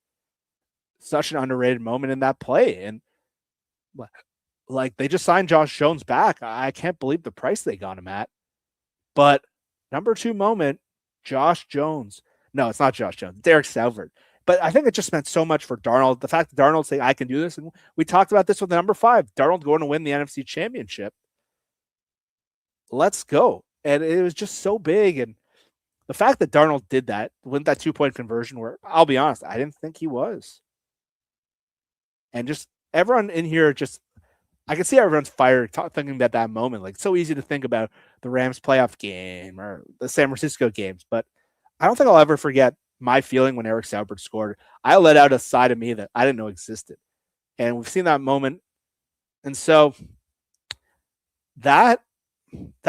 Such an underrated moment in that play. And like, they just signed Josh Jones back. I can't believe the price they got him at. But number 2 moment, Josh Jones. No, it's not Josh Jones. It's Eric Saubert. But I think it just meant so much for Darnold. The fact that Darnold saying, I can do this. And we talked about this with the number 5. Darnold going to win the NFC Championship. Let's go. And it was just so big. And The fact that Darnold did that, went that 2-point conversion where, I'll be honest, I didn't think he was. And just everyone in here, just I can see everyone's fired thinking about that moment. Like, it's so easy to think about the Rams playoff game or the San Francisco games, but I don't think I'll ever forget my feeling when Eric Saubert scored. I let out a side of me that I didn't know existed. And we've seen that moment. And so that's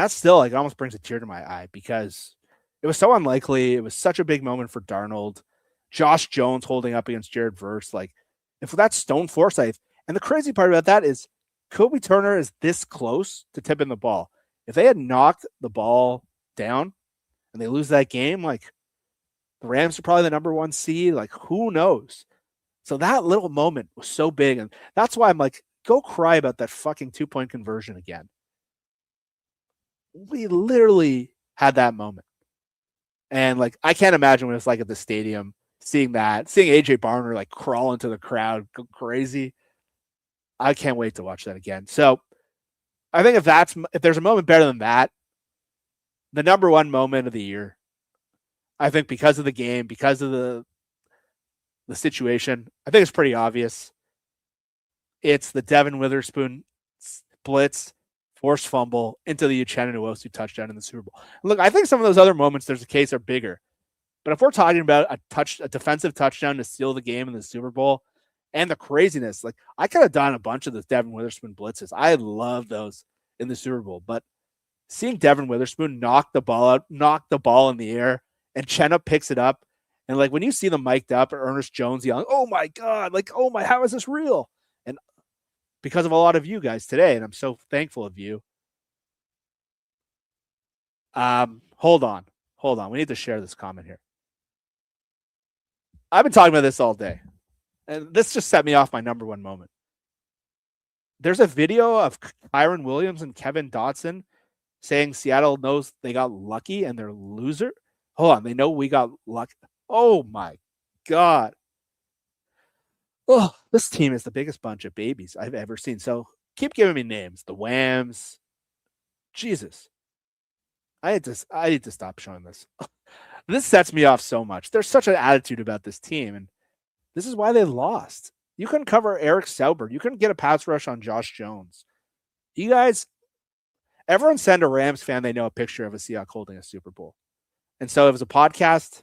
still like almost brings a tear to my eye because it was so unlikely. It was such a big moment for Darnold. Josh Jones holding up against Jared Verse. Like, if that's Stone Forsythe. And the crazy part about that is Kobe Turner is this close to tipping the ball. If they had knocked the ball down and they lose that game, like, the Rams are probably the number 1 seed. Like, who knows? So that little moment was so big. And that's why I'm like, go cry about that fucking 2-point conversion again. We literally had that moment. And like, I can't imagine what it's like at the stadium, seeing AJ Barner like crawl into the crowd, go crazy. I can't wait to watch that again. So I think if there's a moment better than that, the number 1 moment of the year, I think because of the game, because of the situation, I think it's pretty obvious. It's the Devin Witherspoon blitz, forced fumble into the Uchenna Nwosu touchdown in the Super Bowl. Look, I think some of those other moments, there's a case, are bigger. But if we're talking about a defensive touchdown to steal the game in the Super Bowl and the craziness, like, I could have done a bunch of those Devin Witherspoon blitzes. I love those in the Super Bowl. But seeing Devin Witherspoon knock the ball out, knock the ball in the air, and Chenna picks it up. And like, when you see them mic'd up, Ernest Jones yelling, "Oh my God," like, oh my, how is this real? And because of a lot of you guys today, and I'm so thankful of you. Hold on. We need to share this comment here. I've been talking about this all day, and this just set me off my number 1 moment. There's a video of Kyron Williams and Kevin Dotson saying Seattle knows they got lucky and they're loser. Hold on. They know we got lucky. Oh my God. Oh, this team is the biggest bunch of babies I've ever seen. So keep giving me names. The Whams. Jesus. I need to stop showing this. This sets me off so much. There's such an attitude about this team, and this is why they lost. You couldn't cover Eric Saubert. You couldn't get a pass rush on Josh Jones. You guys, everyone send a Rams fan they know a picture of a Seahawks holding a Super Bowl. And so it was a podcast.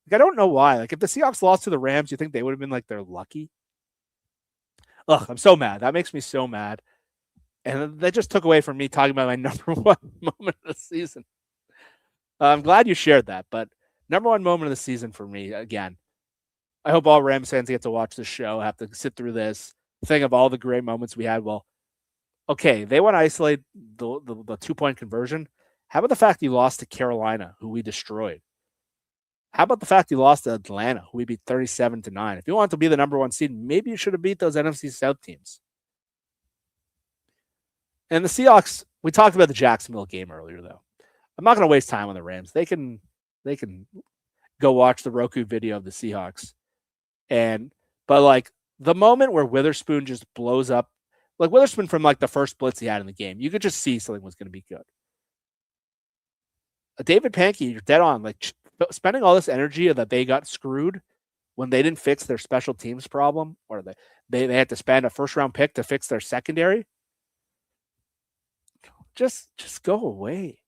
Like, I don't know why. Like, if the Seahawks lost to the Rams, you think they would have been like, they're lucky? Ugh, I'm so mad. That makes me so mad. And that just took away from me talking about my number 1 moment of the season. I'm glad you shared that, but number 1 moment of the season for me, again, I hope all Rams fans get to watch this show, have to sit through this, think of all the great moments we had. Well, okay, they want to isolate the 2-point conversion. How about the fact you lost to Carolina, who we destroyed? How about the fact you lost to Atlanta, who we beat 37-9? If you want to be the number 1 seed, maybe you should have beat those NFC South teams. And the Seahawks, we talked about the Jacksonville game earlier, though. I'm not going to waste time on the Rams. They can go watch the Roku video of the Seahawks. But like, the moment where Witherspoon just blows up, like Witherspoon from like the first blitz he had in the game, you could just see something was going to be good. David Pankey, you're dead on. Like, spending all this energy that they got screwed when they didn't fix their special teams problem, or they had to spend a first-round pick to fix their secondary. Just go away.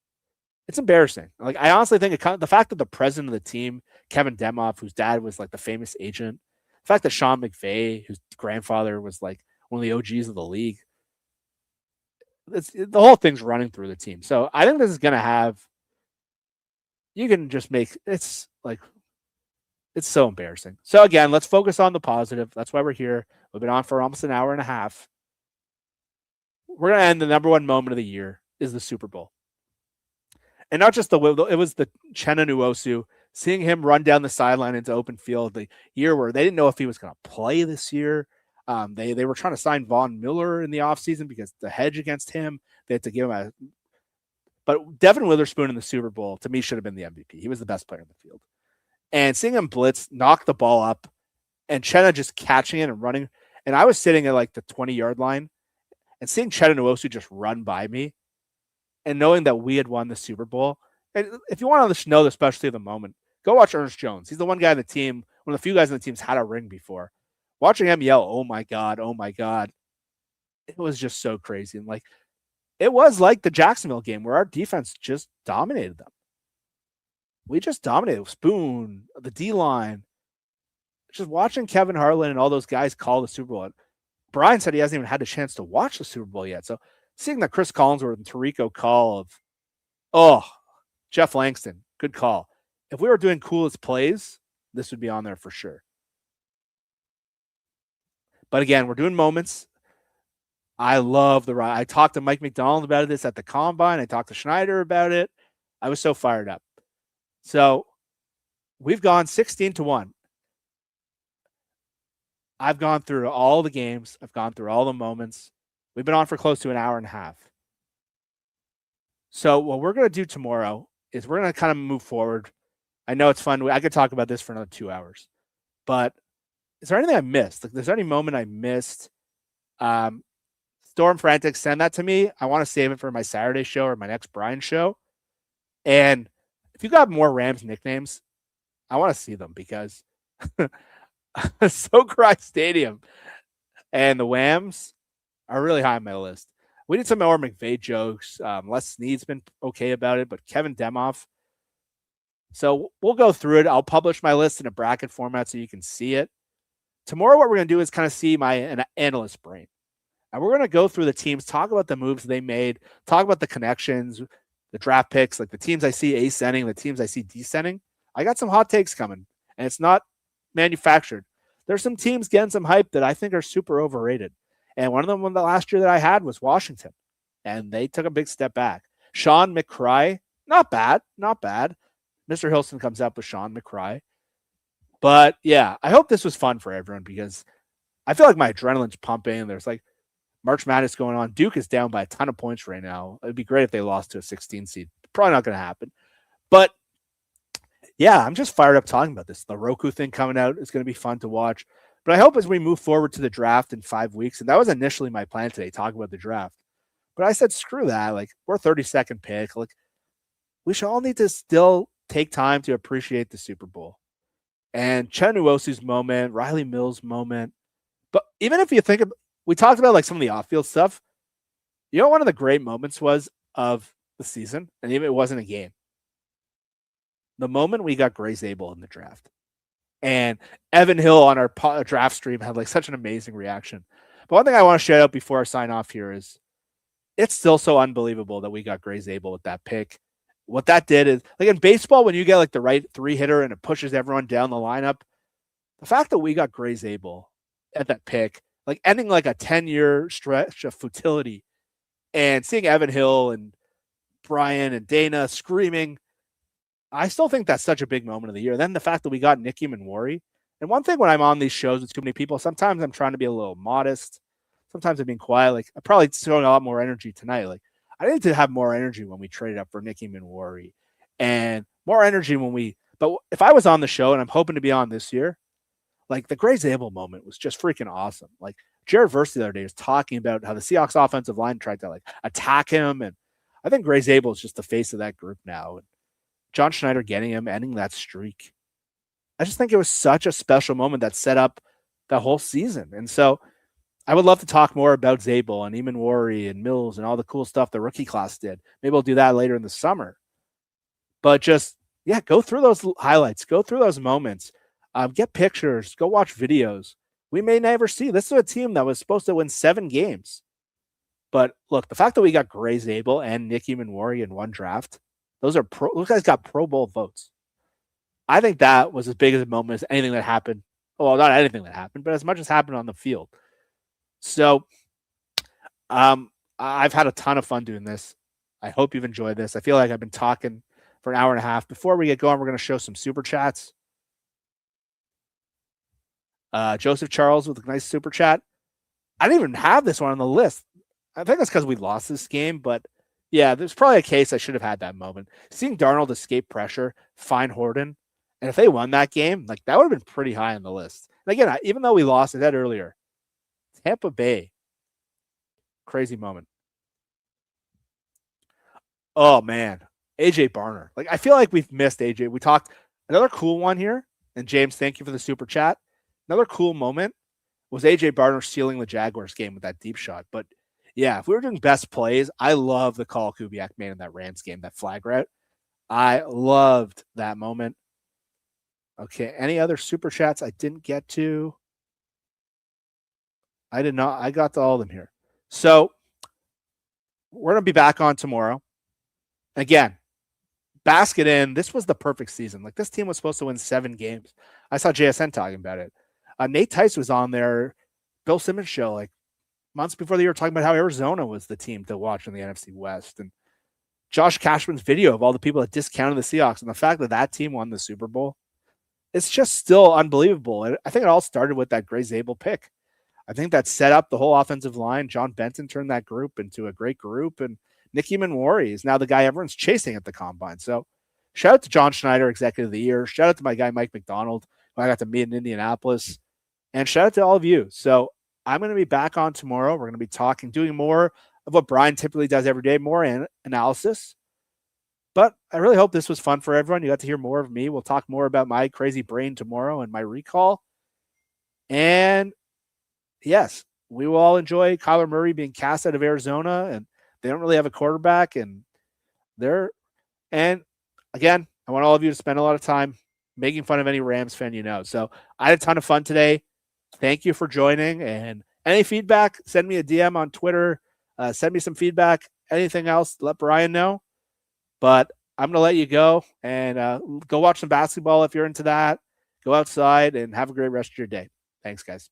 It's embarrassing. Like, I honestly think the fact that the president of the team, Kevin Demoff, whose dad was like the famous agent, the fact that Sean McVay, whose grandfather was like one of the OGs of the league, the whole thing's running through the team. So I think this is going to have, you can just make, it's so embarrassing. So again, let's focus on the positive. That's why we're here. We've been on for almost an hour and a half. We're going to end the number 1 moment of the year is the Super Bowl. And not just it was the Uchenna Nwosu, seeing him run down the sideline into open field, the year where they didn't know if he was going to play this year. They were trying to sign Von Miller in the offseason because the hedge against him, they had to give him but Devin Witherspoon in the Super Bowl, to me, should have been the MVP. He was the best player in the field. And seeing him blitz, knock the ball up, and Uchenna just catching it and running. And I was sitting at like the 20-yard line, and seeing Uchenna Nwosu just run by me, and knowing that we had won the Super Bowl, And if you want to know the specialty of the moment, go watch Ernest Jones. He's the one guy on the team, one of the few guys on the team's had a ring before. Watching him yell, "Oh my God, oh my God," it was just so crazy. And like, it was like the Jacksonville game where our defense just dominated them. We just dominated Spoon, the D line. Just watching Kevin Harlan and all those guys call the Super Bowl. Brian said he hasn't even had a chance to watch the Super Bowl yet. So seeing that Chris Collinsworth and Tirico call of, Jeff Langston, good call. If we were doing coolest plays, this would be on there for sure. But again, we're doing moments. I love the ride. I talked to Mike McDonald about this at the Combine. I talked to Schneider about it. I was so fired up. So we've gone 16-1. I've gone through all the games. I've gone through all the moments. We've been on for close to an hour and a half. So what we're going to do tomorrow is we're going to kind of move forward. I know it's fun. I could talk about this for another 2 hours. But is there anything I missed? Like, is there any moment I missed? Storm Frantic, send that to me. I want to save it for my Saturday show or my next Brian show. And if you got more Rams nicknames, I want to see them because SoCry Stadium and the Whams are really high on my list. We need some more McVay jokes. Les Snead's been okay about it, but Kevin Demoff. So we'll go through it. I'll publish my list in a bracket format so you can see it. Tomorrow, what we're going to do is kind of see my analyst brain. And we're going to go through the teams, talk about the moves they made, talk about the connections, the draft picks, like the teams I see ascending, the teams I see descending. I got some hot takes coming, and it's not manufactured. There's some teams getting some hype that I think are super overrated. And one of them, the last year that I had was Washington, and they took a big step back. Sean McCry, not bad. Mr. Hilson comes up with Sean McCry. But yeah, I hope this was fun for everyone because I feel like my adrenaline's pumping. There's like March Madness going on. Duke is down by a ton of points right now. It'd be great if they lost to a 16 seed. Probably not going to happen. But yeah, I'm just fired up talking about this. The Roku thing coming out is going to be fun to watch. But I hope as we move forward to the draft in 5 weeks, and that was initially my plan today, talk about the draft. But I said, screw that. Like, we're 32nd pick. Like, we should all need to still take time to appreciate the Super Bowl. And Chen Uosi's moment, Riley Mills' moment. But even if you think of, we talked about like some of the off-field stuff. You know, one of the great moments was of the season, and even it wasn't a game. The moment we got Gray Zabel in the draft. And Evan Hill on our draft stream had like such an amazing reaction. But one thing I want to shout out before I sign off here is it's still so unbelievable that we got Gray Zabel with that pick. What that did is, like in baseball, when you get like the right 3-hitter and it pushes everyone down the lineup, the fact that we got Gray Zabel at that pick, like ending like a 10-year stretch of futility, and seeing Evan Hill and Brian and Dana screaming, I still think that's such a big moment of the year. Then the fact that we got Nicky Manwari. And one thing when I'm on these shows with too many people, sometimes I'm trying to be a little modest. Sometimes I'm being quiet. Like, I'm probably showing a lot more energy tonight. Like, I need to have more energy when we traded up for Nicky Manwari, and more energy but if I was on the show, and I'm hoping to be on this year, like the Gray Zabel moment was just freaking awesome. Like Jared Verse the other day was talking about how the Seahawks offensive line tried to like attack him. And I think Gray Zabel is just the face of that group now. And John Schneider getting him, ending that streak. I just think it was such a special moment that set up the whole season. And so I would love to talk more about Zabel and Emanwari and Mills and all the cool stuff the rookie class did. Maybe we'll do that later in the summer. But just, yeah, go through those highlights. Go through those moments. Get pictures. Go watch videos. We may never see. This is a team that was supposed to win 7 games. But look, the fact that we got Gray Zabel and Nicky Manwari in one draft, those guys got Pro Bowl votes. I think that was as big as a moment as anything that happened. Well, not anything that happened, but as much as happened on the field. So I've had a ton of fun doing this. I hope you've enjoyed this. I feel like I've been talking for an hour and a half. Before we get going, we're going to show some super chats. Joseph Charles with a nice super chat. I didn't even have this one on the list. I think that's because we lost this game, but yeah, there's probably a case I should have had that moment. Seeing Darnold escape pressure, find Horton, and if they won that game, like that would have been pretty high on the list. And again, even though we lost, I said earlier, Tampa Bay, crazy moment. Oh man, AJ Barner. Like, I feel like we've missed AJ. We talked another cool one here. And James, thank you for the super chat. Another cool moment was AJ Barner stealing the Jaguars game with that deep shot. But yeah, if we were doing best plays, I love the call Kubiak made in that Rams game, that flag route. I loved that moment. Okay, any other super chats I didn't get to? I did not. I got to all of them here. So we're going to be back on tomorrow. Again, basket in. This was the perfect season. Like, this team was supposed to win 7 games. I saw JSN talking about it. Nate Tice was on there, Bill Simmons show, like months before the year, talking about how Arizona was the team to watch in the NFC West. And Josh Cashman's video of all the people that discounted the Seahawks and the fact that that team won the Super Bowl, it's just still unbelievable. And I think it all started with that Gray Zabel pick. I think that set up the whole offensive line. John Benton turned that group into a great group, and Nicky Manwari is now the guy everyone's chasing at the combine. So shout out to John Schneider, Executive of the Year. Shout out to my guy, Mike McDonald, who I got to meet in Indianapolis. And shout out to all of you. So I'm going to be back on tomorrow. We're going to be talking, doing more of what Brian typically does every day, more analysis. But I really hope this was fun for everyone. You got to hear more of me. We'll talk more about my crazy brain tomorrow and my recall. And yes, we will all enjoy Kyler Murray being cast out of Arizona, and they don't really have a quarterback. And again, I want all of you to spend a lot of time making fun of any Rams fan you know. So I had a ton of fun today. Thank you for joining. And any feedback, send me a DM on Twitter. Send me some feedback. Anything else, let Brian know. But I'm going to let you go and go watch some basketball if you're into that. Go outside and have a great rest of your day. Thanks, guys.